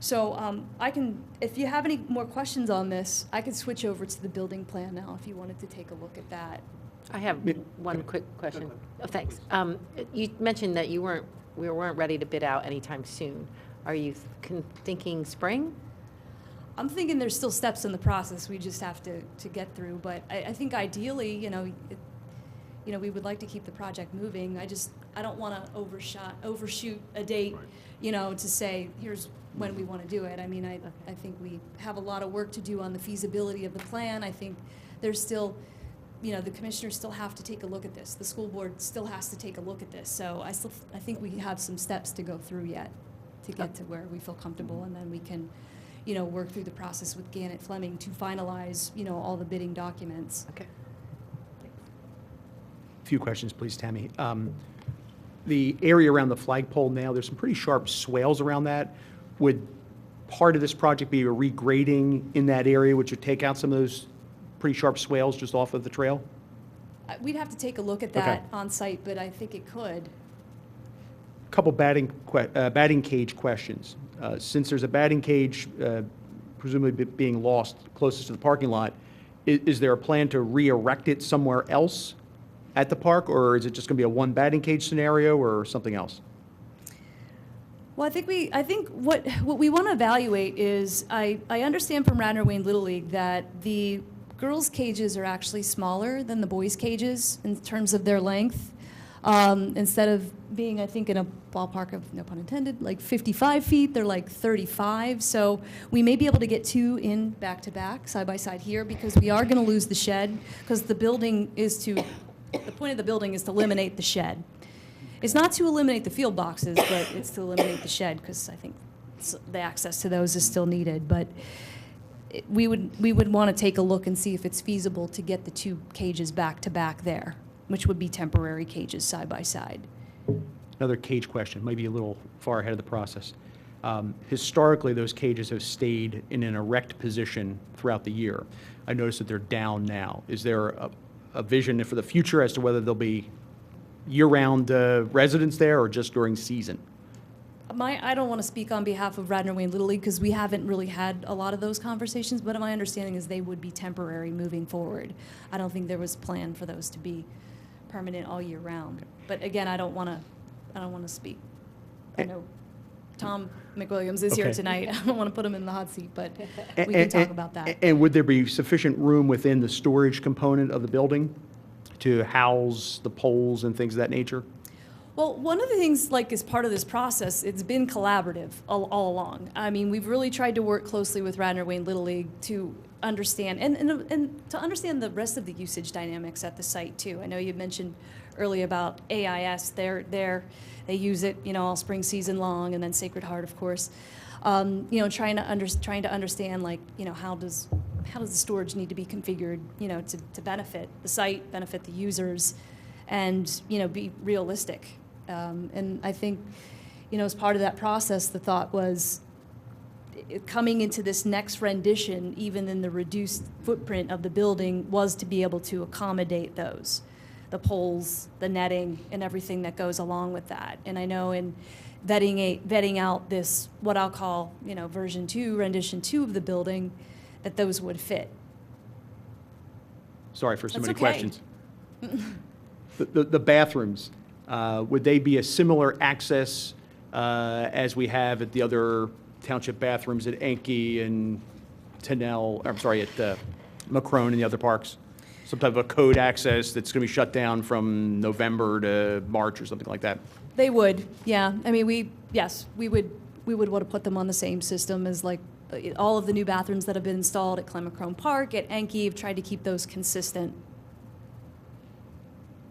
[SPEAKER 3] So I can, if you have any more questions on this, I can switch over to the building plan now if you wanted to take a look at that.
[SPEAKER 7] I have one quick question. Oh, thanks. You mentioned that we weren't ready to bid out anytime soon. Are you thinking spring?
[SPEAKER 3] I'm thinking there's still steps in the process we just have to get through, but I think ideally, you know, we would like to keep the project moving. I don't want to overshoot a date, you know, to say, here's when we want to do it. I mean, I think we have a lot of work to do on the feasibility of the plan. I think there's still, you know, the commissioners still have to take a look at this. The school board still has to take a look at this. So I think we have some steps to go through yet to get to where we feel comfortable, and then we can, you know, work through the process with Gannett Fleming to finalize, you know, all the bidding documents.
[SPEAKER 7] Okay.
[SPEAKER 5] A few questions, please, Tammy. The area around the flagpole now, there's some pretty sharp swales around that. Would part of this project be a regrading in that area, which would take out some of those pretty sharp swales just off of the trail?
[SPEAKER 3] We'd have to take a look at that on site, but I think it could.
[SPEAKER 5] Couple batting cage questions. Since there's a batting cage presumably being lost closest to the parking lot, is there a plan to re-erect it somewhere else at the park, or is it just going to be a one batting cage scenario or something else?
[SPEAKER 3] Well, I think what we want to evaluate is, I understand from Radnor Wayne Little League that the girls' cages are actually smaller than the boys' cages in terms of their length. Instead of being, I think, in a ballpark of, no pun intended, like 55 feet, they're like 35. So we may be able to get two in back-to-back, side-by-side here, because we are going to lose the shed, because the point of the building is to eliminate the shed. It's not to eliminate the field boxes, but it's to eliminate the shed, because I think the access to those is still needed. But we would want to take a look and see if it's feasible to get the two cages back-to-back there, which would be temporary cages side by side.
[SPEAKER 5] Another cage question, maybe a little far ahead of the process. Historically, those cages have stayed in an erect position throughout the year. I noticed that they're down now. Is there a vision for the future as to whether there'll be year-round residents there or just during season?
[SPEAKER 3] I don't want to speak on behalf of Radnor Wayne Little League, because we haven't really had a lot of those conversations, but my understanding is they would be temporary moving forward. I don't think there was a plan for those to be permanent all year round. But again, I don't want to speak. I know Tom McWilliams is here
[SPEAKER 5] Okay.
[SPEAKER 3] tonight. I don't want to put him in the hot seat, but we can talk about that.
[SPEAKER 5] And would there be sufficient room within the storage component of the building to house the poles and things of that nature?
[SPEAKER 3] Well, one of the things, like, as part of this process, it's been collaborative all along. I mean, we've really tried to work closely with Radnor Wayne Little League to understand, and to understand the rest of the usage dynamics at the site, too. I know you mentioned earlier about AIS. They use it, you know, all spring season long, and then Sacred Heart, of course. You know, trying to understand, like, you know, how does the storage need to be configured, you know, to benefit the site, benefit the users, and, you know, be realistic. And I think, you know, as part of that process, the thought was coming into this next rendition, even in the reduced footprint of the building, was to be able to accommodate those, the poles, the netting, and everything that goes along with that. And I know in vetting out this, what I'll call, you know, version 2, rendition 2 of the building, that those would fit.
[SPEAKER 5] Sorry for so
[SPEAKER 3] That's
[SPEAKER 5] many
[SPEAKER 3] okay.
[SPEAKER 5] questions. The bathrooms, would they be a similar access as we have at the other township bathrooms at Enki and Tennell, I'm sorry, at Macron and the other parks? some type of a code access that's going to be shut down from November to March or something like that?
[SPEAKER 3] They would, yeah. I mean, we would want to put them on the same system as like all of the new bathrooms that have been installed at Clemacrone Park, at Enki. We've tried to keep those consistent.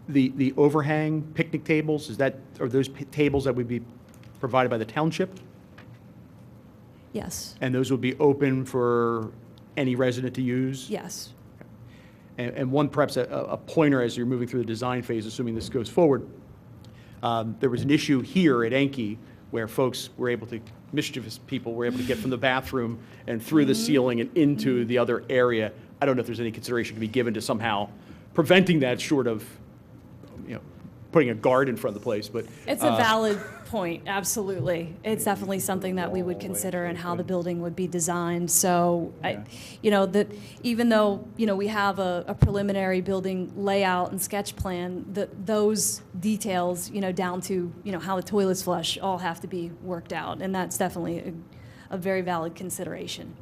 [SPEAKER 5] The overhang picnic tables, are those tables that would be provided by the township?
[SPEAKER 3] Yes,
[SPEAKER 5] And those would be open for any resident to use?
[SPEAKER 3] yes.
[SPEAKER 5] And one, perhaps a pointer as you're moving through the design phase, assuming this goes forward. There was an issue here at Enki where folks were able to, mischievous people were able to get from the bathroom and through the ceiling and into the other area. I don't know if there's any consideration to be given to somehow preventing that, short of, putting a guard in front of the place, but.
[SPEAKER 3] It's a valid point, absolutely. It's definitely something that we would consider in how the building would be designed. So, even though, we have a preliminary building layout and sketch plan, those details, down to, how the toilets flush all have to be worked out. And that's definitely a very valid consideration.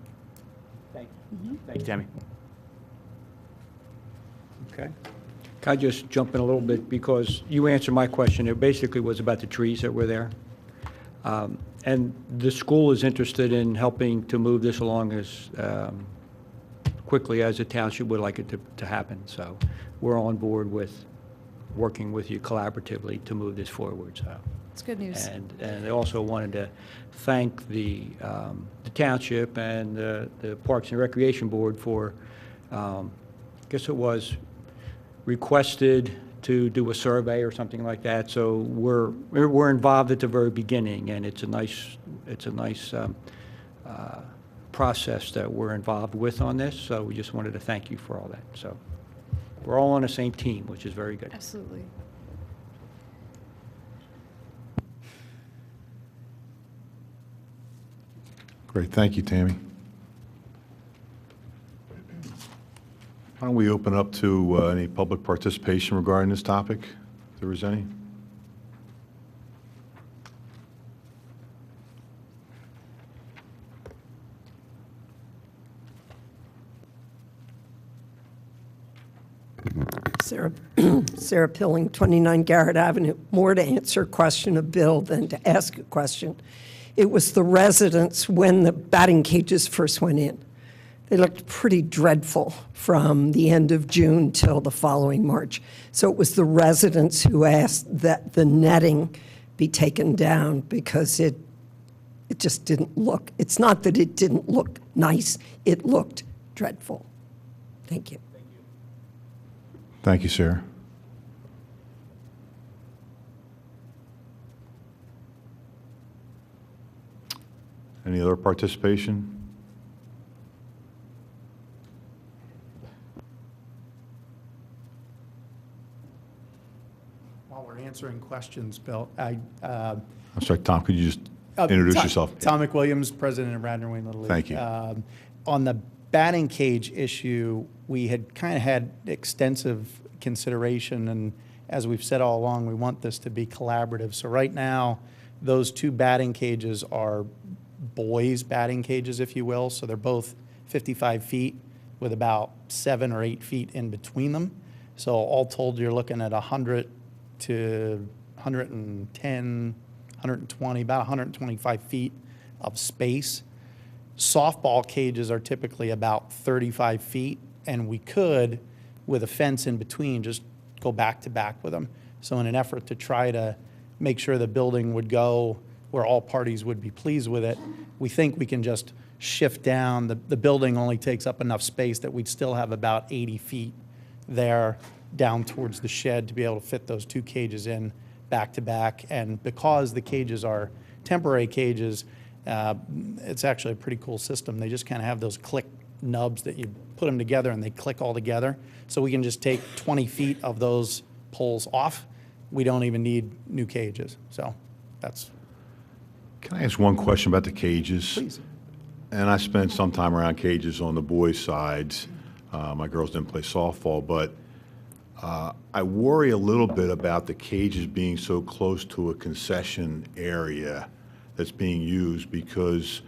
[SPEAKER 5] Thank you. Thank you, Tammy.
[SPEAKER 6] Okay. Can I just jump in a little bit, because you answered my question. It basically was about the trees that were there. And the school is interested in helping to move this along as quickly as the township would like it to happen. So we're on board with working with you collaboratively to move this forward. So.
[SPEAKER 3] It's good news.
[SPEAKER 6] And I also wanted to thank the township and the Parks and Recreation Board for, I guess it was requested to do a survey or something like that. So we're involved at the very beginning, and it's a nice process that we're involved with on this. So we just wanted to thank you for all that. So we're all on the same team, which is very good.
[SPEAKER 3] Absolutely.
[SPEAKER 1] Great, thank you, Tammy. Why don't we open up to any public participation regarding this topic, if there is any?
[SPEAKER 8] Sarah Pilling, 29 Garrett Avenue. More to answer a question of Bill than to ask a question. It was the residents when the batting cages first went in. They looked pretty dreadful from the end of June till the following March. So it was the residents who asked that the netting be taken down because it just didn't look, it's not that it didn't look nice, it looked dreadful. Thank you.
[SPEAKER 1] Thank you, Sarah. Any other participation?
[SPEAKER 2] While we're answering questions, Bill,
[SPEAKER 1] I'm sorry, Tom, could you just introduce yourself?
[SPEAKER 9] Tom McWilliams, president of Radnor Wayne Little League.
[SPEAKER 1] Thank you.
[SPEAKER 9] On the batting cage issue, we had kind of had extensive consideration, and as we've said all along, we want this to be collaborative. So right now, those two batting cages are boys' batting cages, if you will. So they're both 55 feet with about 7 or 8 feet in between them. So all told, you're looking at 100 to 110, 120, about 125 feet of space. Softball cages are typically about 35 feet, and we could, with a fence in between, just go back to back with them. So in an effort to try to make sure the building would go where all parties would be pleased with it, we think we can just shift down. The building only takes up enough space that we'd still have about 80 feet there down towards the shed to be able to fit those two cages in back to back. And because the cages are temporary cages, it's actually a pretty cool system. They just kind of have those click nubs that you put them together and they click all together. So we can just take 20 feet of those poles off. We don't even need new cages. So that's.
[SPEAKER 1] Can I ask one question about the cages?
[SPEAKER 9] Please.
[SPEAKER 1] And I spent some time around cages on the boys' sides. My girls didn't play softball, but I worry a little bit about the cages being so close to a concession area that's being used, because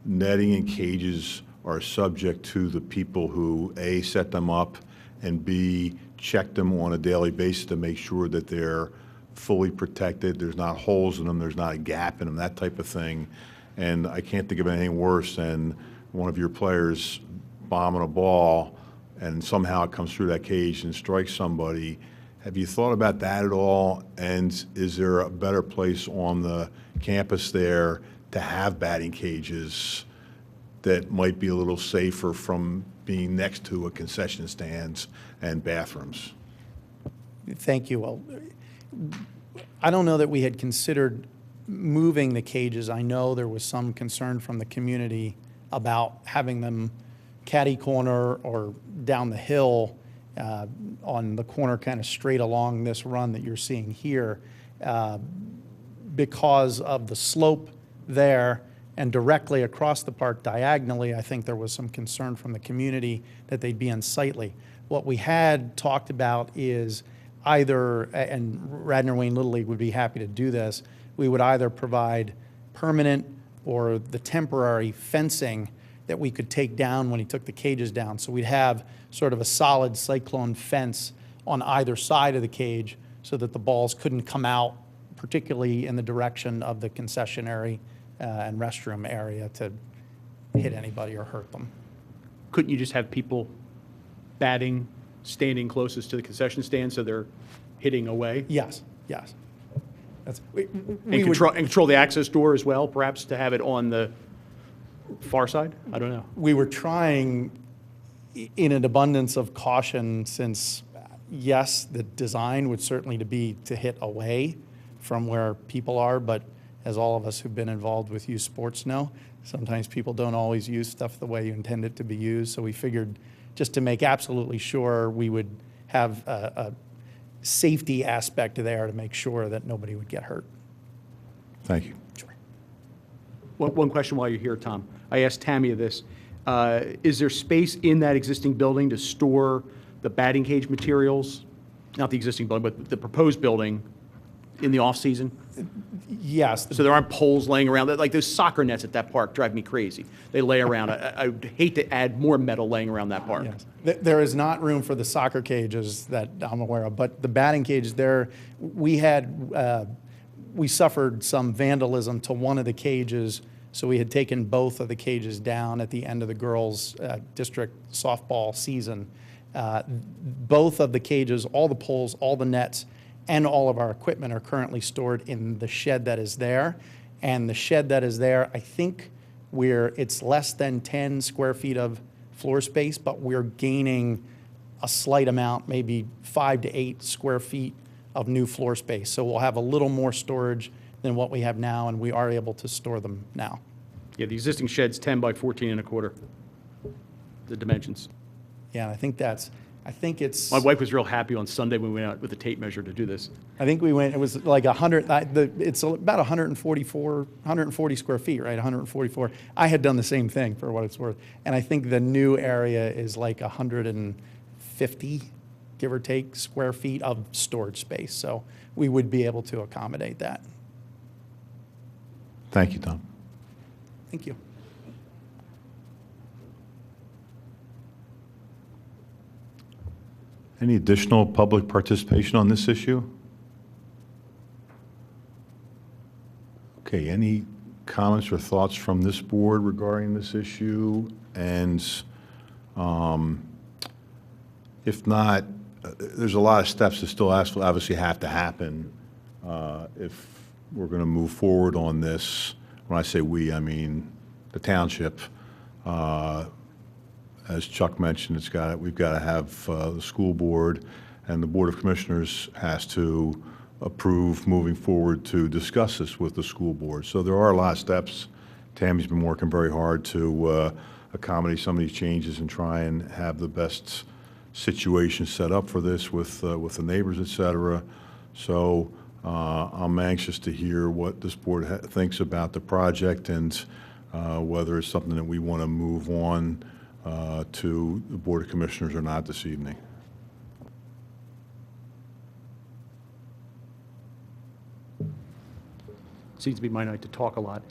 [SPEAKER 1] netting and cages are subject to the people who, A, set them up, and B, check them on a daily basis to make sure that they're fully protected, there's not holes in them, there's not a gap in them, that type of thing. And I can't think of anything worse than one of your players bombing a ball and somehow it comes through that cage and strikes somebody. Have you thought about that at all? And is there a better place on the campus there to have batting cages that might be a little safer from being next to a concession stands and bathrooms?
[SPEAKER 9] Thank you. Well, I don't know that we had considered moving the cages. I know there was some concern from the community about having them catty corner or down the hill on the corner kind of straight along this run that you're seeing here because of the slope there and directly across the park diagonally. I think there was some concern from the community that they'd be unsightly. What we had talked about is either, and Radnor Wayne Little League would be happy to do this, we would either provide permanent or the temporary fencing that we could take down when he took the cages down. So we'd have sort of a solid cyclone fence on either side of the cage so that the balls couldn't come out, particularly in the direction of the concessionary and restroom area to hit anybody or hurt them.
[SPEAKER 5] Couldn't you just have people batting, standing closest to the concession stand so they're hitting away?
[SPEAKER 9] Yes, yes. That's, we
[SPEAKER 5] And control the access door as well, perhaps to have it on the far side? I don't know.
[SPEAKER 9] we were trying in an abundance of caution since, yes, the design would certainly be to hit away from where people are, but as all of us who've been involved with youth sports know, sometimes people don't always use stuff the way you intend it to be used. So we figured just to make absolutely sure we would have a safety aspect there to make sure that nobody would get hurt.
[SPEAKER 1] Thank you.
[SPEAKER 5] One question while you're here, Tom. I asked Tammy this. Is there space in that existing building to store the batting cage materials? Not the existing building, but the proposed building in the off-season?
[SPEAKER 9] Yes,
[SPEAKER 5] So there aren't poles laying around. Like those soccer nets at that park drive me crazy. They lay around. I would hate to add more metal laying around that park.
[SPEAKER 9] yes. There is not room for the soccer cages that I'm aware of, but the batting cages there, we suffered some vandalism to one of the cages, so we had taken both of the cages down at the end of the girls' district softball season. Both of the cages, all the poles, all the nets, and all of our equipment are currently stored in the shed that is there. And the shed that is there, I think it's less than 10 square feet of floor space, but we're gaining a slight amount, maybe 5 to 8 square feet of new floor space. So we'll have a little more storage than what we have now, and we are able to store them now.
[SPEAKER 5] Yeah, the existing shed's 10 by 14 and a quarter, the dimensions.
[SPEAKER 9] Yeah, I think it's.
[SPEAKER 5] My wife was real happy on Sunday when we went out with the tape measure to do this.
[SPEAKER 9] I think we went, it was like 100, it's about 140 square feet, right? 144. I had done the same thing for what it's worth. And I think the new area is like 150, give or take, square feet of storage space. So we would be able to accommodate that.
[SPEAKER 1] Thank you, Tom.
[SPEAKER 9] Thank you.
[SPEAKER 1] Any additional public participation on this issue? Okay, any comments or thoughts from this board regarding this issue? And if not, there's a lot of steps that still obviously have to happen if we're going to move forward on this. When I say we, I mean the township. As Chuck mentioned, we've got to have the school board and the Board of Commissioners has to approve moving forward to discuss this with the school board. So there are a lot of steps. Tammy's been working very hard to accommodate some of these changes and try and have the best situation set up for this with the neighbors, et cetera. So I'm anxious to hear what this board thinks about the project and whether it's something that we want to move on to the Board of Commissioners or not this evening.
[SPEAKER 5] Seems to be my night to talk a lot.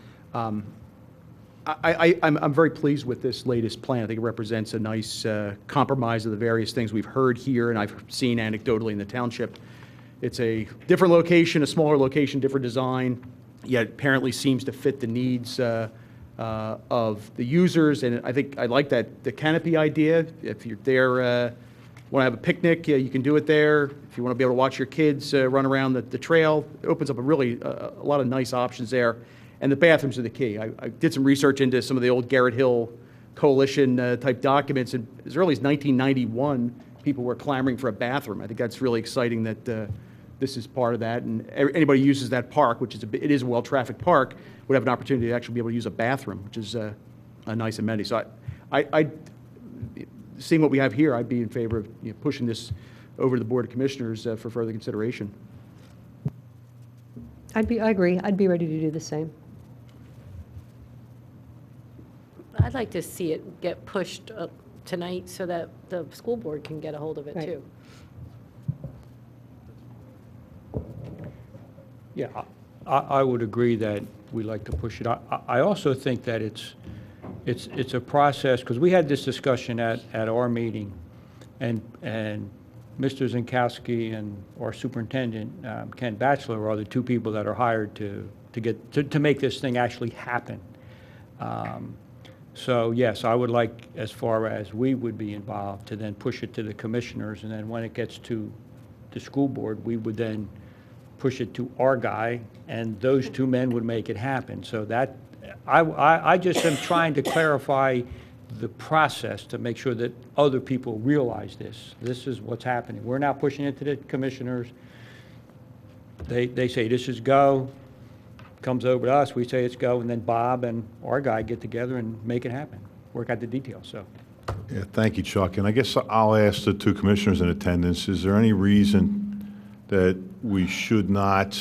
[SPEAKER 5] I'm very pleased with this latest plan. I think it represents a nice compromise of the various things we've heard here and I've seen anecdotally in the township. It's a different location, a smaller location, different design, yet apparently seems to fit the needs of the users. And I think I like that, the canopy idea. If you're there, want to have a picnic, you can do it there. If you want to be able to watch your kids run around the trail, it opens up a lot of nice options there. And the bathrooms are the key. I did some research into some of the old Garrett Hill Coalition type documents, and as early as 1991, people were clamoring for a bathroom. I think that's really exciting that this is part of that, and anybody who uses that park, which is it is a well-trafficked park, would have an opportunity to actually be able to use a bathroom, which is a nice amenity. So seeing what we have here, I'd be in favor of pushing this over to the Board of Commissioners for further consideration.
[SPEAKER 4] I agree. I'd be ready to do the same.
[SPEAKER 7] I'd like to see it get pushed tonight so that the school board can get a hold of it,
[SPEAKER 4] Right.
[SPEAKER 7] too.
[SPEAKER 6] Yeah, I would agree that we like to push it. I also think that it's a process, because we had this discussion at our meeting, and Mr. Zinkowski and our superintendent, Ken Batchelor, are the two people that are hired to make this thing actually happen. So yes, I would like, as far as we would be involved, to then push it to the commissioners, and then when it gets to the school board, we would then push it to our guy, and those two men would make it happen. So that, I just am trying to clarify the process to make sure that other people realize this. This is what's happening. We're now pushing it to the commissioners. They say this is go, comes over to us, we say it's go, and then Bob and our guy get together and make it happen, work out the details, so.
[SPEAKER 1] Yeah, thank you, Chuck. And I guess I'll ask the two commissioners in attendance, is there any reason that we should not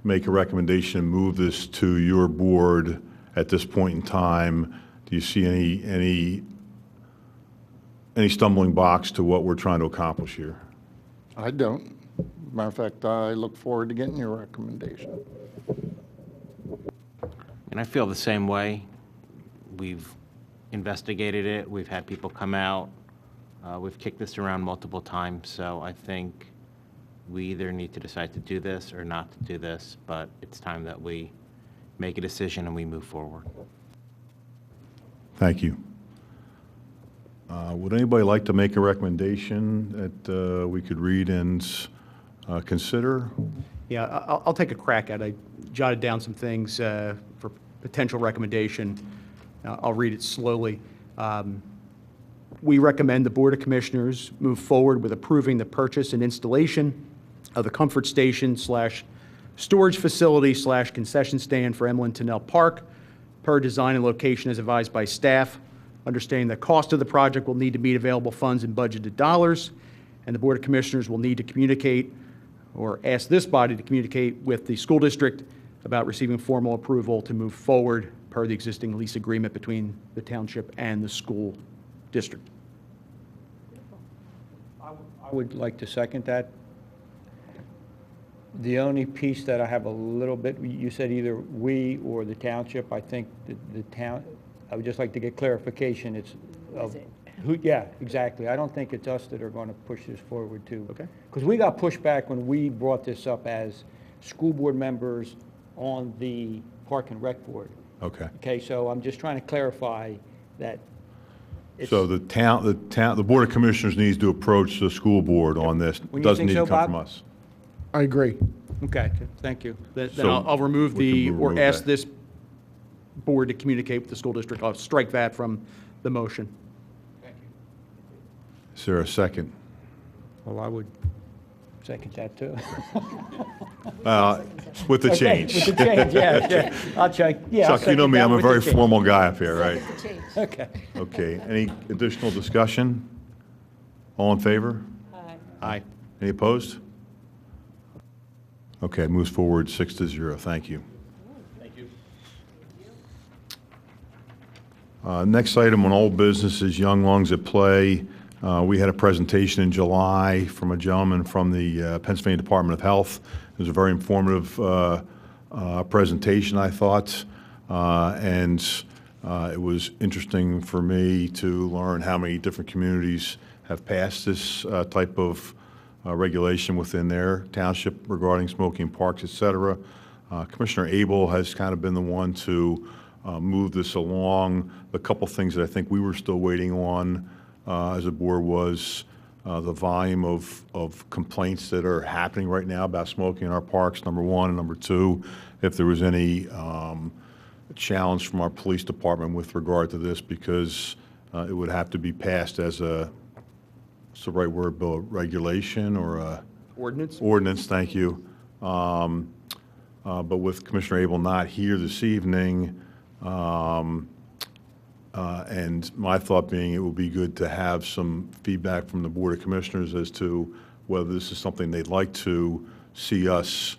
[SPEAKER 1] make a recommendation and move this to your board at this point in time? Do you see any stumbling blocks to what we're trying to accomplish here?
[SPEAKER 2] I don't. Matter of fact, I look forward to getting your recommendation.
[SPEAKER 10] And I feel the same way. We've investigated it. We've had people come out. We've kicked this around multiple times. So I think we either need to decide to do this or not to do this, but it's time that we make a decision and we move forward.
[SPEAKER 1] Thank you. Would anybody like to make a recommendation that we could read and consider?
[SPEAKER 5] Yeah, I'll take a crack at it. I jotted down some things for potential recommendation. I'll read it slowly. We recommend the Board of Commissioners move forward with approving the purchase and installation of the comfort station / storage facility / concession stand for Emlyn Tunnell Park per design and location as advised by staff, understanding the cost of the project will need to meet available funds and budgeted dollars, and the Board of Commissioners will need to communicate or ask this body to communicate with the school district about receiving formal approval to move forward per the existing lease agreement between the township and the school district.
[SPEAKER 6] I would like to second that. The only piece that I have a little bit, you said either we or the township. I think the town, I would just like to get clarification. It's of who, yeah, exactly. I don't think it's us that are going to push this forward too.
[SPEAKER 5] Okay.
[SPEAKER 6] Because we got pushback when we brought this up as school board members on the Park and Rec Board.
[SPEAKER 1] Okay.
[SPEAKER 6] Okay, so I'm just trying to clarify that.
[SPEAKER 1] So the Board of Commissioners needs to approach the school board on this.
[SPEAKER 6] When you
[SPEAKER 1] Doesn't
[SPEAKER 6] think
[SPEAKER 1] need to
[SPEAKER 6] so,
[SPEAKER 1] come from
[SPEAKER 6] Bob?
[SPEAKER 1] us.
[SPEAKER 2] I agree.
[SPEAKER 6] Okay, thank you.
[SPEAKER 5] Then
[SPEAKER 1] So
[SPEAKER 5] I'll remove
[SPEAKER 1] we can
[SPEAKER 5] or
[SPEAKER 1] remove
[SPEAKER 5] ask
[SPEAKER 1] that.
[SPEAKER 5] this board to communicate with the school district. I'll strike that from the motion.
[SPEAKER 1] Is there a second?
[SPEAKER 6] Well, I would second that too.
[SPEAKER 1] With the
[SPEAKER 6] Okay,
[SPEAKER 1] change.
[SPEAKER 6] With the change, yeah. I'll check, yeah. I'll
[SPEAKER 1] Chuck, you know
[SPEAKER 6] second
[SPEAKER 1] me,
[SPEAKER 6] that
[SPEAKER 1] I'm a
[SPEAKER 6] with the
[SPEAKER 1] very
[SPEAKER 6] change.
[SPEAKER 1] formal guy up here, right?
[SPEAKER 6] Okay.
[SPEAKER 1] Okay, any additional discussion? All in favor?
[SPEAKER 5] Aye.
[SPEAKER 1] Any opposed? Okay, moves forward 6-0, thank you.
[SPEAKER 5] Thank you.
[SPEAKER 1] Next item on old business is Young Lungs at Play. We had a presentation in July from a gentleman from the Pennsylvania Department of Health. It was a very informative presentation, I thought, and It was interesting for me to learn how many different communities have passed this type of regulation within their township regarding smoking in parks, et cetera. Commissioner Abel has kind of been the one to move this along. The couple things that I think we were still waiting on as a board was the volume of complaints that are happening right now about smoking in our parks, number one, and number two, if there was any challenge from our police department with regard to this, because it would have to be passed as a, what's the right word, Bill, a regulation or a?
[SPEAKER 5] Ordinance?
[SPEAKER 1] Ordinance, thank you. But with Commissioner Abel not here this evening, and my thought being it would be good to have some feedback from the Board of Commissioners as to whether this is something they'd like to see us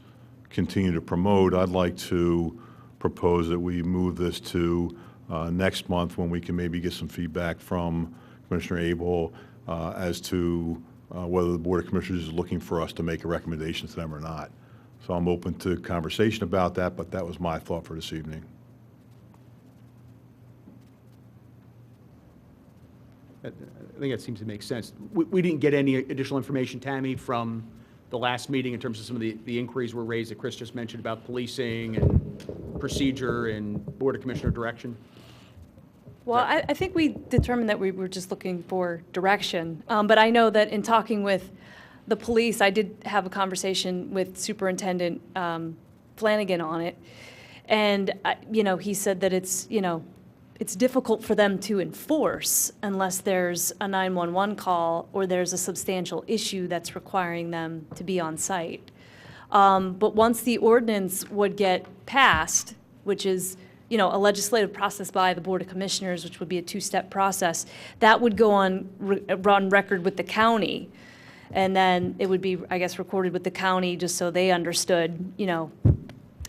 [SPEAKER 1] continue to promote. I'd like to propose that we move this to next month, when we can maybe get some feedback from Commissioner Abel as to whether the Board of Commissioners is looking for us to make a recommendation to them or not. So I'm open to conversation about that, but that was my thought for this evening.
[SPEAKER 5] I think that seems to make sense. We didn't get any additional information, Tammy, from the last meeting in terms of some of the inquiries were raised that Chris just mentioned about policing and procedure and Board of Commissioner direction?
[SPEAKER 3] Well, I think we determined that we were just looking for direction. But I know that in talking with the police, I did have a conversation with Superintendent Flanagan on it. And, he said that it's difficult for them to enforce unless there's a 911 call or there's a substantial issue that's requiring them to be on site. But once the ordinance would get passed, which is, a legislative process by the Board of Commissioners, which would be a two-step process, that would go on record with the county. And then it would be, I guess, recorded with the county just so they understood,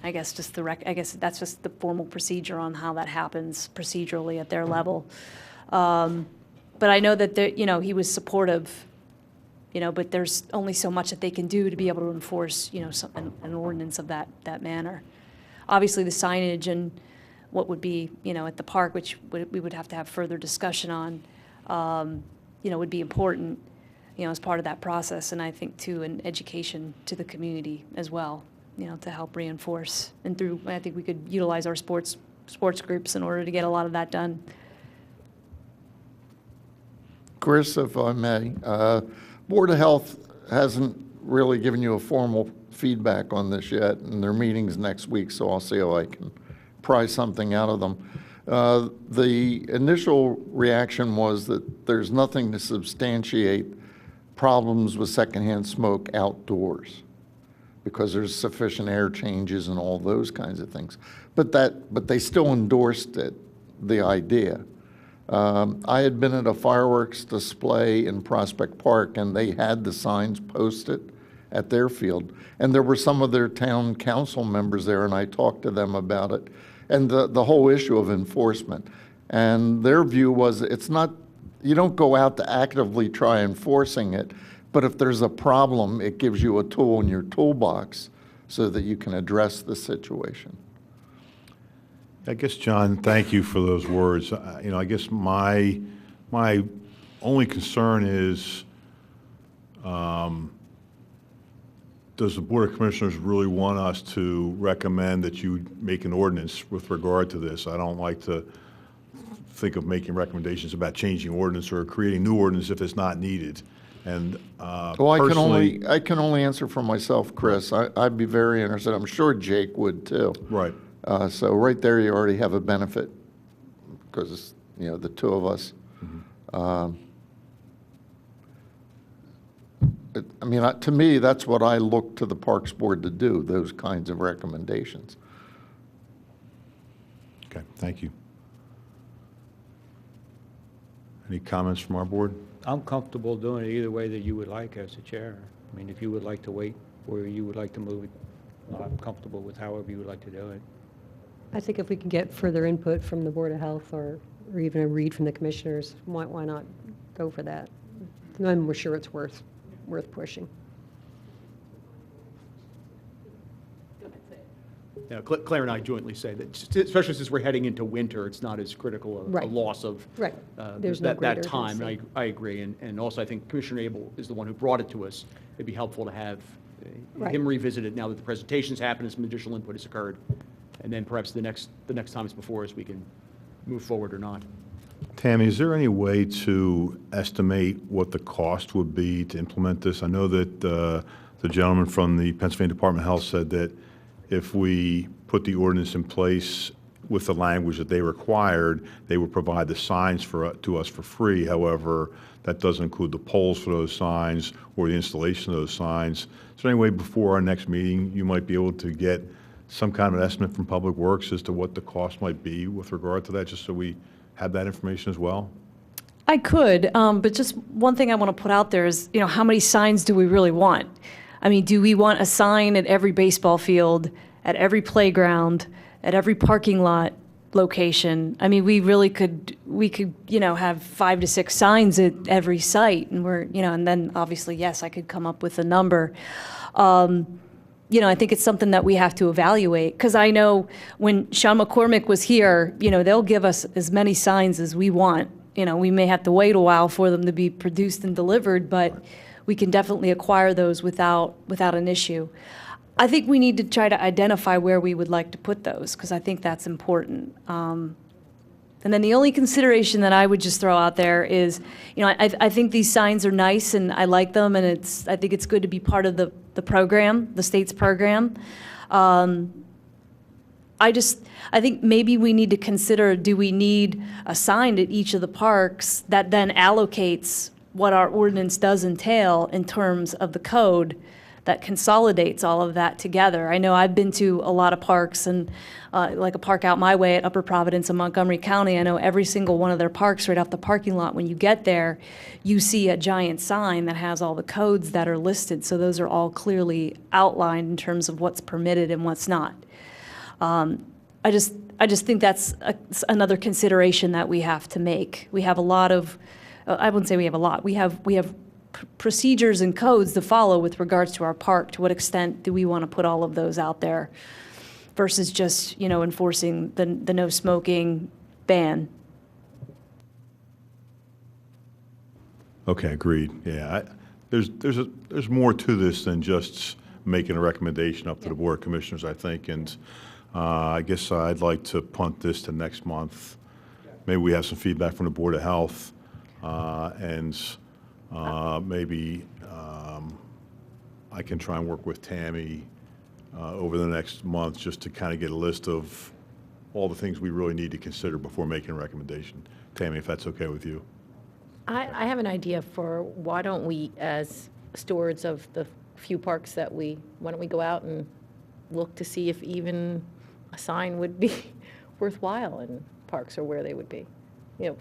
[SPEAKER 3] I guess that's just the formal procedure on how that happens procedurally at their level. But I know that he was supportive, but there's only so much that they can do to be able to enforce, an ordinance of that manner. Obviously, the signage and what would be, at the park, which we would have to have further discussion on, would be important, as part of that process, and I think too, an education to the community as well. To help reinforce, and I think we could utilize our sports groups in order to get a lot of that done.
[SPEAKER 2] Chris, if I may, Board of Health hasn't really given you a formal feedback on this yet, and their meeting's next week, so I'll see how I can pry something out of them. The initial reaction was that there's nothing to substantiate problems with secondhand smoke outdoors, because there's sufficient air changes and all those kinds of things. But they still endorsed it, the idea. I had been at a fireworks display in Prospect Park, and they had the signs posted at their field. And there were some of their town council members there, and I talked to them about it, and the whole issue of enforcement. And their view was, it's not, you don't go out to actively try enforcing it, but if there's a problem, it gives you a tool in your toolbox so that you can address the situation.
[SPEAKER 1] I guess, John, thank you for those words. I guess my only concern is, does the Board of Commissioners really want us to recommend that you make an ordinance with regard to this? I don't like to think of making recommendations about changing ordinance or creating new ordinance if it's not needed. And
[SPEAKER 2] well, I can only answer for myself, Chris. I'd be very interested. I'm sure Jake would too.
[SPEAKER 1] Right.
[SPEAKER 2] So right there, you already have a benefit because the two of us. Mm-hmm. To me, that's what I look to the Parks Board to do, those kinds of recommendations.
[SPEAKER 1] Okay, thank you. Any comments from our board?
[SPEAKER 6] I'm comfortable doing it either way that you would like as the chair. I mean, if you would like to wait or you would like to move it, I'm comfortable with however you would like to do it.
[SPEAKER 4] I think if we can get further input from the Board of Health or even a read from the commissioners, why not go for that? Then we're sure it's worth pushing.
[SPEAKER 5] you know, Claire and I jointly say that, especially since we're heading into winter, it's not as critical a
[SPEAKER 4] Right.
[SPEAKER 5] loss of
[SPEAKER 4] Right. There's no
[SPEAKER 5] that
[SPEAKER 4] greater
[SPEAKER 5] time.
[SPEAKER 4] urgency.
[SPEAKER 5] I agree. And also, I think Commissioner Abel is the one who brought it to us. It'd be helpful to have
[SPEAKER 4] Right.
[SPEAKER 5] him revisit it now that the presentation's happened and some additional input has occurred. And then perhaps the next time it's before us, we can move forward or not.
[SPEAKER 1] Tammy, is there any way to estimate what the cost would be to implement this? I know that the gentleman from the Pennsylvania Department of Health said that if we put the ordinance in place with the language that they required, they would provide the signs to us for free. However, that doesn't include the poles for those signs or the installation of those signs. Is there any way before our next meeting you might be able to get some kind of an estimate from Public Works as to what the cost might be with regard to that, just so we have that information as well?
[SPEAKER 3] I could, but just one thing I want to put out there is, how many signs do we really want? I mean, do we want a sign at every baseball field, at every playground, at every parking lot location? I mean, we could, have 5 to 6 signs at every site, and and then obviously, yes, I could come up with a number. I think it's something that we have to evaluate, because I know when Sean McCormick was here, they'll give us as many signs as we want. We may have to wait a while for them to be produced and delivered, but we can definitely acquire those without an issue. I think we need to try to identify where we would like to put those, because I think that's important. And then the only consideration that I would just throw out there is, I think these signs are nice and I like them, and I think it's good to be part of the program, the state's program. I think maybe we need to consider, do we need a sign at each of the parks that then allocates what our ordinance does entail in terms of the code that consolidates all of that together? I know I've been to a lot of parks, and like a park out my way at Upper Providence in Montgomery County, I know every single one of their parks right off the parking lot, when you get there, you see a giant sign that has all the codes that are listed. So those are all clearly outlined in terms of what's permitted and what's not. I just think that's another consideration that we have to make. We have a lot of, I wouldn't say we have a lot, we have procedures and codes to follow with regards to our park. To what extent do we want to put all of those out there versus just, enforcing the no smoking ban?
[SPEAKER 1] Okay, agreed. Yeah, there's more to this than just making a recommendation up to the Board of Commissioners, I think, and I guess I'd like to punt this to next month. Maybe we have some feedback from the Board of Health, and maybe I can try and work with Tammy over the next month just to kind of get a list of all the things we really need to consider before making a recommendation. Tammy, if that's okay with you.
[SPEAKER 7] I have an idea for, why don't we, as stewards of the few parks that why don't we go out and look to see if even a sign would be worthwhile in parks, or where they would be?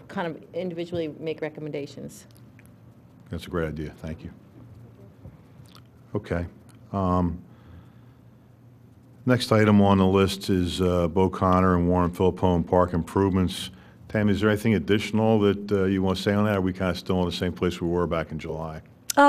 [SPEAKER 7] Kind of individually make recommendations.
[SPEAKER 1] That's a great idea. Thank you. Okay. Next item on the list is Bo Connor and Warren Philippone Park improvements. Tammy, is there anything additional that you want to say on that? Or are we kind of still in the same place we were back in July?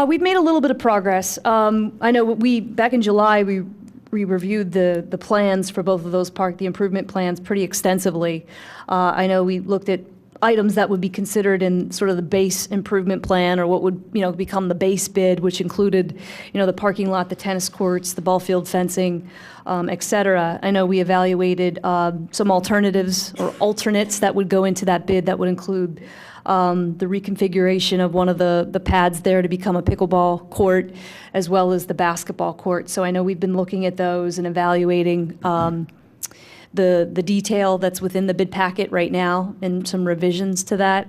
[SPEAKER 3] We've made a little bit of progress. I know back in July, we reviewed the plans for both of those the improvement plans pretty extensively. I know we looked at items that would be considered in sort of the base improvement plan, or what would, become the base bid, which included, the parking lot, the tennis courts, the ball field fencing, et cetera. I know we evaluated some alternatives or alternates that would go into that bid that would include the reconfiguration of one of the pads there to become a pickleball court, as well as the basketball court. So I know we've been looking at those and evaluating the detail that's within the bid packet right now, and some revisions to that.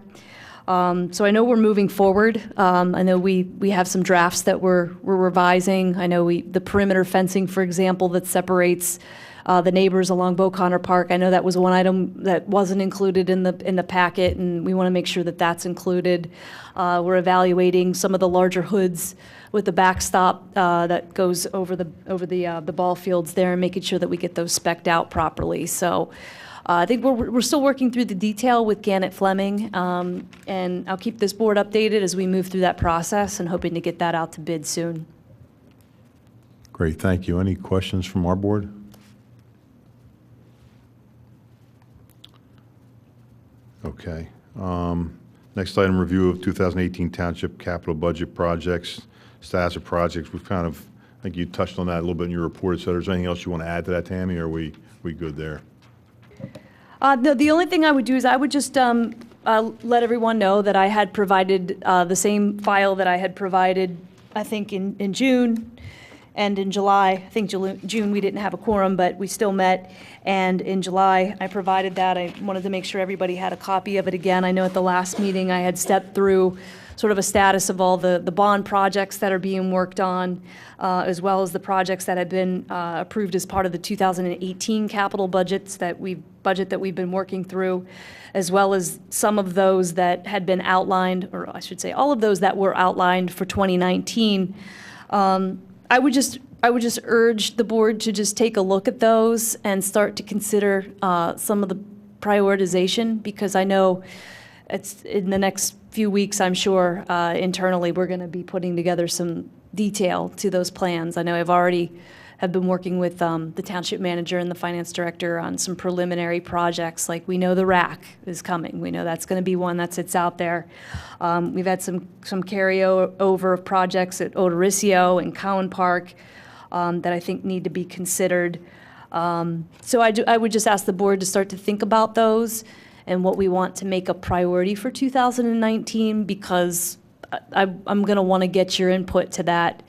[SPEAKER 3] So I know we're moving forward. I know we have some drafts that we're revising. I know the perimeter fencing, for example, that separates the neighbors along Bo Connor Park. I know that was one item that wasn't included in the packet, and we want to make sure that that's included. We're evaluating some of the larger hoods with the backstop that goes over the ball fields there, and making sure that we get those spec'd out properly. So I think we're still working through the detail with Gannett Fleming, and I'll keep this board updated as we move through that process, and hoping to get that out to bid soon.
[SPEAKER 1] Great, thank you. Any questions from our board? Okay. Next item, review of 2018 Township capital budget projects, status of projects. We've kind of, I think you touched on that a little bit in your report. So is there anything else you want to add to that, Tammy, or are we good there?
[SPEAKER 3] The only thing I would do is I would just let everyone know that I had provided the same file that I had provided, I think, in June and in July. I think June we didn't have a quorum, but we still met. And in July, I provided that. I wanted to make sure everybody had a copy of it again. I know at the last meeting I had stepped through sort of a status of all the bond projects that are being worked on, as well as the projects that had been approved as part of the 2018 capital budget that we've been working through, as well as some of those that had been outlined, or I should say all of those that were outlined for 2019. I would just urge the board to just take a look at those and start to consider some of the prioritization, because I know it's in the next few weeks, I'm sure, internally, we're going to be putting together some detail to those plans. I know I've already have been working with the township manager and the finance director on some preliminary projects. Like, we know the rack is coming. We know that's going to be one that sits out there. We've had some carryover of projects at Odoricio and Cowan Park that I think need to be considered. So I would just ask the board to start to think about those and what we want to make a priority for 2019, because I'm going to want to get your input to that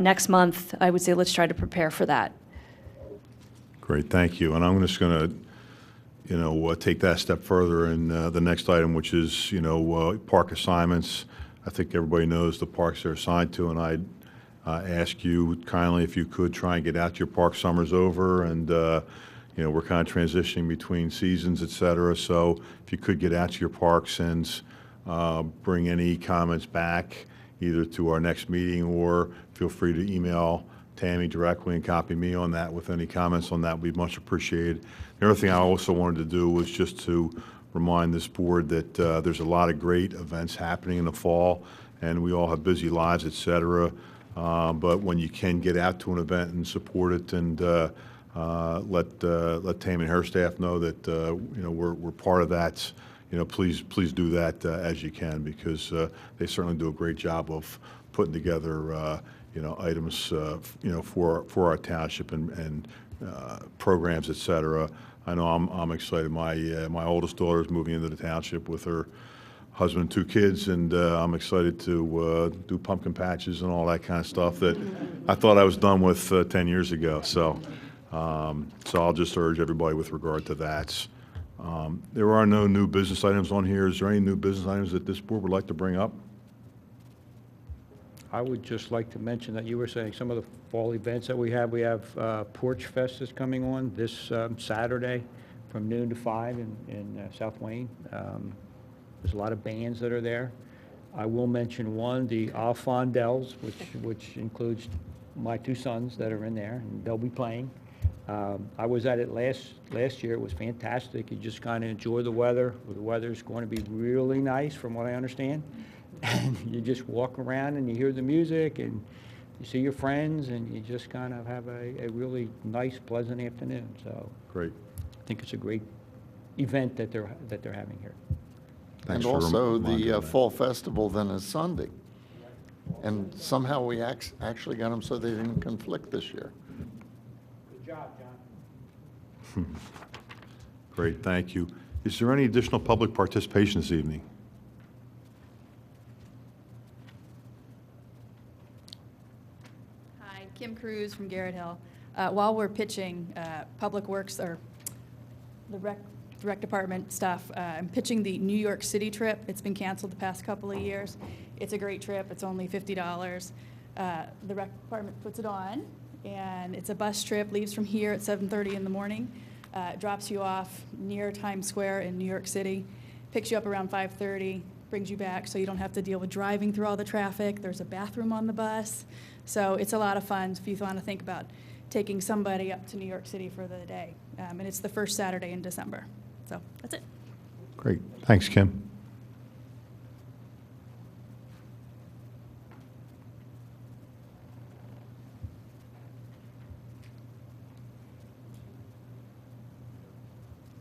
[SPEAKER 3] next month. I would say let's try to prepare for that.
[SPEAKER 1] Great, thank you. And I'm just going to, take that a step further in the next item, which is, park assignments. I think everybody knows the parks they're assigned to, and I'd ask you kindly if you could try and get out your park. Summer's over, and we're kind of transitioning between seasons, et cetera. So if you could get out to your parks and bring any comments back, either to our next meeting, or feel free to email Tammy directly and copy me on that with any comments on that. We'd much appreciated. The other thing I also wanted to do was just to remind this board that there's a lot of great events happening in the fall, and we all have busy lives, et cetera. But when you can get out to an event and support it, and let Tammy and her staff know that we're part of that. Please do that as you can, because they certainly do a great job of putting together items for our township and programs, et cetera. I know I'm excited. My oldest daughter is moving into the township with her husband and 2 kids, and I'm excited to do pumpkin patches and all that kind of stuff that I thought I was done with 10 years ago. So I'll just urge everybody with regard to that. There are no new business items on here. Is there any new business items that this board would like to bring up?
[SPEAKER 6] I would just like to mention that you were saying some of the fall events that we have. We have Porch Fest is coming on this Saturday from noon to 5 in South Wayne. There's a lot of bands that are there. I will mention one, the Alfondels, which includes my 2 sons that are in there, and they'll be playing. I was at it last year. It was fantastic. You just kind of enjoy the weather. The weather's going to be really nice, from what I understand. And you just walk around and you hear the music and you see your friends, and you just kind of have a really nice, pleasant afternoon. So
[SPEAKER 1] Great.
[SPEAKER 6] I think it's a great event that they're having here.
[SPEAKER 1] Thanks
[SPEAKER 11] And
[SPEAKER 1] for
[SPEAKER 11] also
[SPEAKER 1] reminding
[SPEAKER 11] the
[SPEAKER 1] me.
[SPEAKER 11] Fall Festival then is Sunday. And somehow we actually got them so they didn't conflict this year.
[SPEAKER 6] Good job, John.
[SPEAKER 1] Great, thank you. Is there any additional public participation this evening?
[SPEAKER 12] Hi, Kim Cruz from Garrett Hill. While we're pitching Public Works, or the rec department stuff, I'm pitching the New York City trip. It's been canceled the past couple of years. It's a great trip. It's only $50. The rec department puts it on, and it's a bus trip, leaves from here at 7:30 in the morning, drops you off near Times Square in New York City, picks you up around 5:30, brings you back so you don't have to deal with driving through all the traffic. There's a bathroom on the bus. So it's a lot of fun if you want to think about taking somebody up to New York City for the day. And it's the first Saturday in December. So that's it.
[SPEAKER 1] Great, thanks, Kim.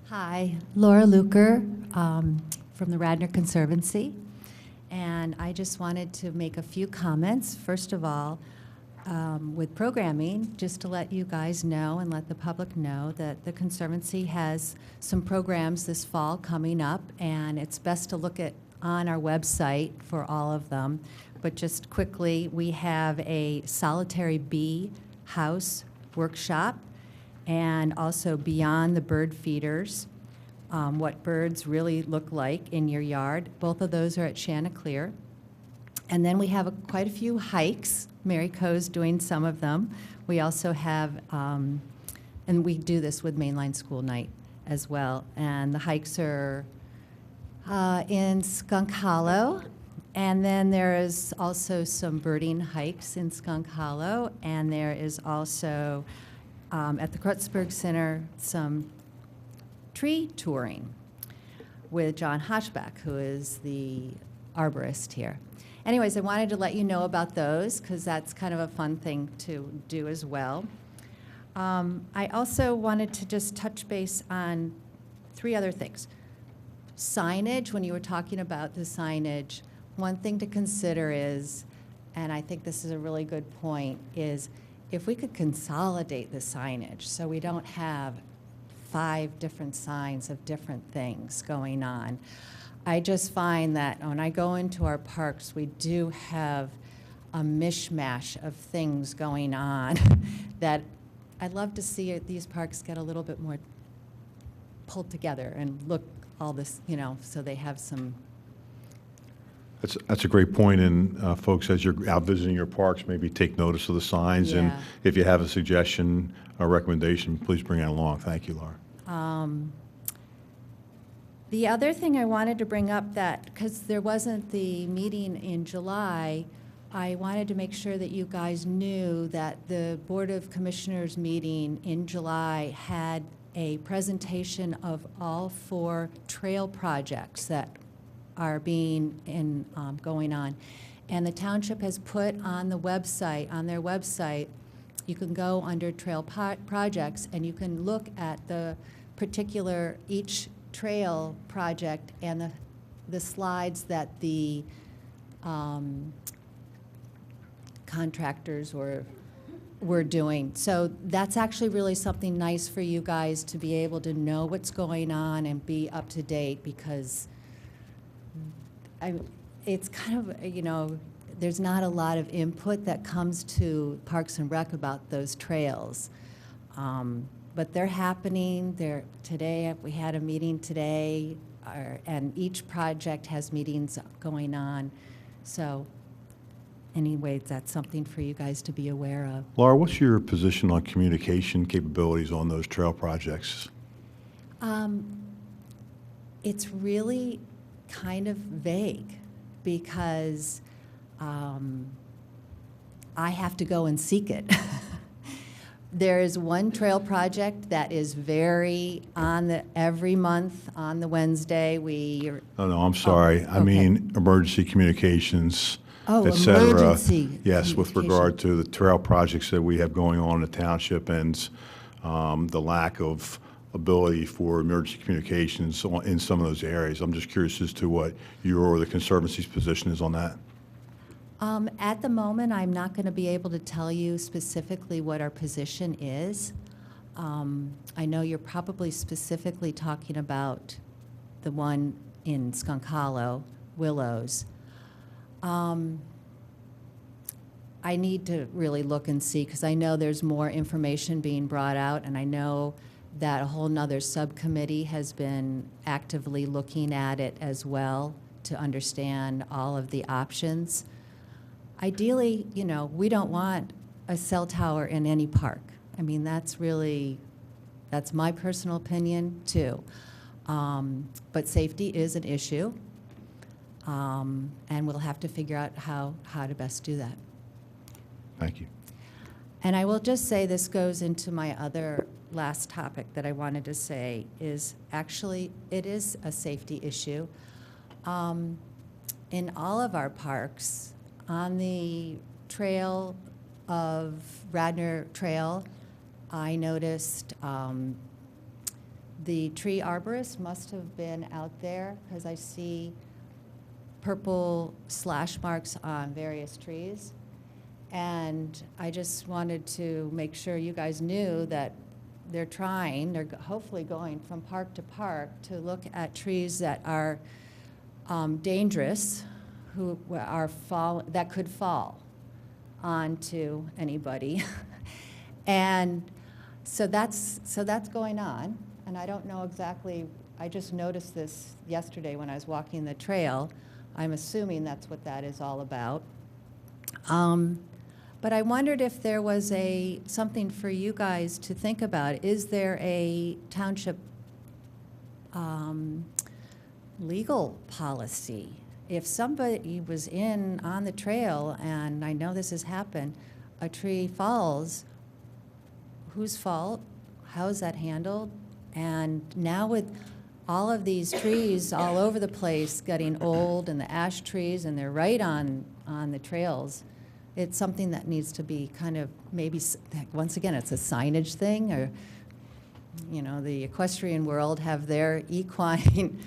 [SPEAKER 13] Hi, Laura Luker, from the Radnor Conservancy, and I just wanted to make a few comments. First of all, with programming, just to let you guys know and let the public know that the Conservancy has some programs this fall coming up, and it's best to look at on our website for all of them. But just quickly, we have a solitary bee house workshop, and also Beyond the Bird Feeders, what birds really look like in your yard. Both of those are at Chanticleer. And then we have quite a few hikes. Mary Coe's doing some of them. We also have, and we do this with Mainline School Night as well. And the hikes are in Skunk Hollow. And then there is also some birding hikes in Skunk Hollow. And there is also, at the Kreutzberg Center, some tree touring with John Hochbach, who is the arborist here. Anyways, I wanted to let you know about those because that's kind of a fun thing to do as well. I also wanted to just touch base on 3 other things. Signage, when you were talking about the signage, one thing to consider is, and I think this is a really good point, is if we could consolidate the signage so we don't have 5 different signs of different things going on. I just find that when I go into our parks, we do have a mishmash of things going on that I'd love to see these parks get a little bit more pulled together and look all this, you know, so they have some.
[SPEAKER 1] That's a great point, and folks, as you're out visiting your parks, maybe take notice of the signs, and
[SPEAKER 13] Yeah.
[SPEAKER 1] if you have a suggestion or recommendation, please bring it along. Thank you, Laura.
[SPEAKER 13] The other thing I wanted to bring up, that because there wasn't the meeting in July, I wanted to make sure that you guys knew that the Board of Commissioners meeting in July had a presentation of all 4 trail projects that are going on. And the township has put on the website, on their website, you can go under trail projects and you can look at the particular, each trail project and the slides that the contractors were doing. So that's actually really something nice for you guys to be able to know what's going on and be up to date, because it's kind of, you know, there's not a lot of input that comes to Parks and Rec about those trails. But they're happening. Today, we had a meeting today, and each project has meetings going on. So anyway, that's something for you guys to be aware of.
[SPEAKER 1] Laura, what's your position on communication capabilities on those trail projects?
[SPEAKER 13] It's really kind of vague because I have to go and seek it. There is one trail project that is very every month on the Wednesday,
[SPEAKER 1] Oh, no, I'm sorry. I
[SPEAKER 13] okay.
[SPEAKER 1] mean, emergency communications,
[SPEAKER 13] Oh,
[SPEAKER 1] et cetera.
[SPEAKER 13] emergency
[SPEAKER 1] Yes, with
[SPEAKER 13] communication.
[SPEAKER 1] regard to the trail projects that we have going on in the township and the lack of ability for emergency communications in some of those areas. I'm just curious as to what your or the Conservancy's position is on that.
[SPEAKER 13] At the moment, I'm not going to be able to tell you specifically what our position is. I know you're probably specifically talking about the one in Skunk Hollow, Willows. I need to really look and see, because I know there's more information being brought out, and I know that a whole nother subcommittee has been actively looking at it as well to understand all of the options. Ideally, you know, we don't want a cell tower in any park. I mean, that's my personal opinion too. But safety is an issue, and we'll have to figure out how to best do that.
[SPEAKER 1] Thank you.
[SPEAKER 13] And I will just say, this goes into my other last topic that I wanted to say, is actually it is a safety issue. In all of our parks, on the trail of Radnor Trail, I noticed the tree arborist must have been out there because I see purple slash marks on various trees. And I just wanted to make sure you guys knew that they're hopefully going from park to park to look at trees that are dangerous, that could fall onto anybody. And so that's going on. And I don't know exactly, I just noticed this yesterday when I was walking the trail. I'm assuming that's what that is all about. But I wondered if there was something for you guys to think about. Is there a township legal policy? If somebody was on the trail, and I know this has happened, a tree falls, whose fault? How is that handled? And now with all of these trees all over the place getting old, and the ash trees, and they're right on the trails, it's something that needs to be kind of maybe, once again, it's a signage thing, or, the equestrian world have their equine,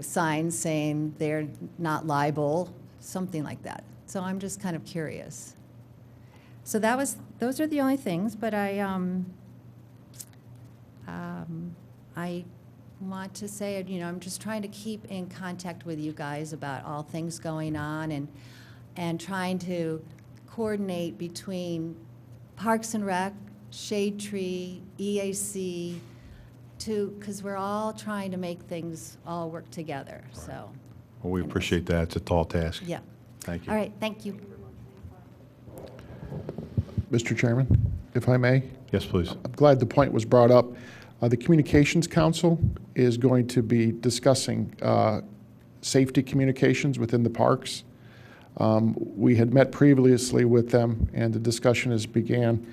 [SPEAKER 13] signs saying they're not liable, something like that. So I'm just kind of curious. So those are the only things, but I want to say, I'm just trying to keep in contact with you guys about all things going on, and trying to coordinate between Parks and Rec, Shade Tree, EAC, because we're all trying to make things all work together, so.
[SPEAKER 1] Well, we appreciate that. It's a tall task.
[SPEAKER 13] Yeah.
[SPEAKER 1] Thank you.
[SPEAKER 13] All right, thank you.
[SPEAKER 2] Mr. Chairman, if I may?
[SPEAKER 1] Yes, please.
[SPEAKER 2] I'm glad the point was brought up. The Communications Council is going to be discussing safety communications within the parks. We had met previously with them, and the discussion has began.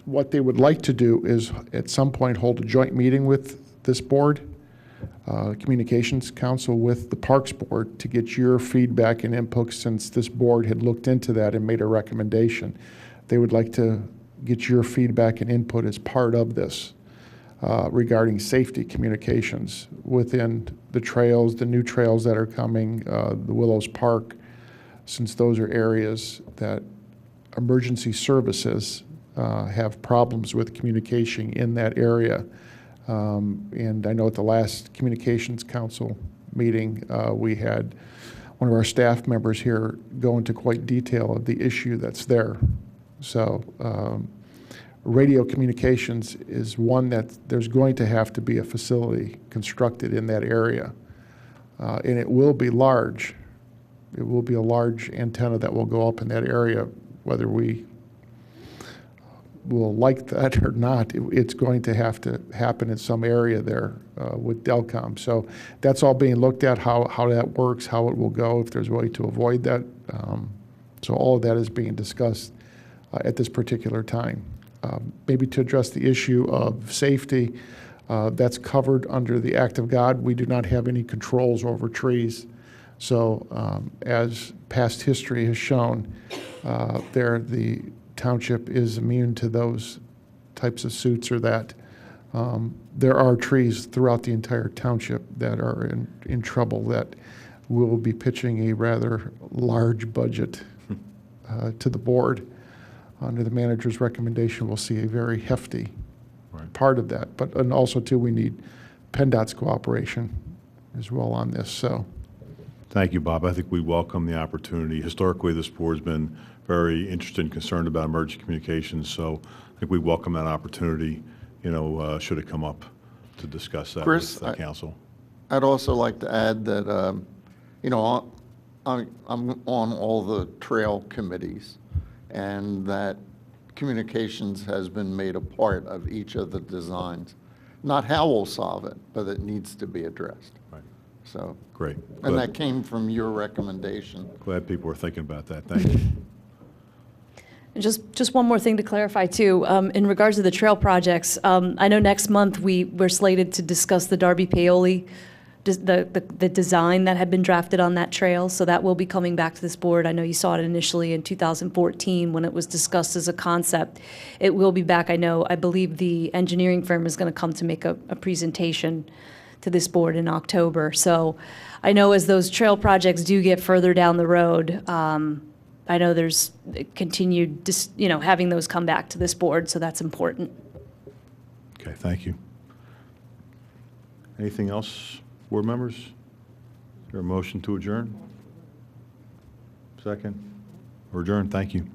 [SPEAKER 2] What they would like to do is, at some point, hold a joint meeting with this board, Communications Council with the Parks Board, to get your feedback and input, since this board had looked into that and made a recommendation. They would like to get your feedback and input as part of this regarding safety communications within the trails, the new trails that are coming, the Willows Park, since those are areas that emergency services have problems with communication in that area. And I know at the last Communications Council meeting, we had one of our staff members here go into quite detail of the issue that's there. So radio communications is one that there's going to have to be a facility constructed in that area. And it will be large. It will be a large antenna that will go up in that area, whether we will like that or not. It's going to have to happen in some area there with Delcom. So that's all being looked at, how that works, how it will go, if there's a way to avoid that. So all of that is being discussed at this particular time. Maybe to address the issue of safety, that's covered under the Act of God. We do not have any controls over trees. So as past history has shown, the township is immune to those types of suits or that. There are trees throughout the entire township that are in trouble that will be pitching a rather large budget to the board. Under the manager's recommendation, we'll see a very hefty part of that. And also, too, we need PennDOT's cooperation as well on this. So,
[SPEAKER 1] thank you, Bob. I think we welcome the opportunity. Historically, this board's been very interested and concerned about emergency communications, so I think we welcome that opportunity, should it come up, to discuss that
[SPEAKER 11] Chris,
[SPEAKER 1] with the council.
[SPEAKER 11] I'd also like to add that, I'm on all the trail committees, and that communications has been made a part of each of the designs. Not how we'll solve it, but it needs to be addressed.
[SPEAKER 1] Right.
[SPEAKER 11] So.
[SPEAKER 1] Great.
[SPEAKER 11] And that came from your recommendation.
[SPEAKER 1] Glad people were thinking about that. Thank you.
[SPEAKER 3] And just one more thing to clarify too, in regards to the trail projects, I know next month we're slated to discuss the Darby Paoli the design that had been drafted on that trail, so that will be coming back to this board. I know you saw it initially in 2014 when it was discussed as a concept. It will be back. I believe the engineering firm is going to come to make a presentation to this board in October. So I know as those trail projects do get further down the road, I know there's continued, having those come back to this board, so that's important.
[SPEAKER 1] Okay, thank you. Anything else, board members? Is there a motion to adjourn? Second? Or adjourn, thank you.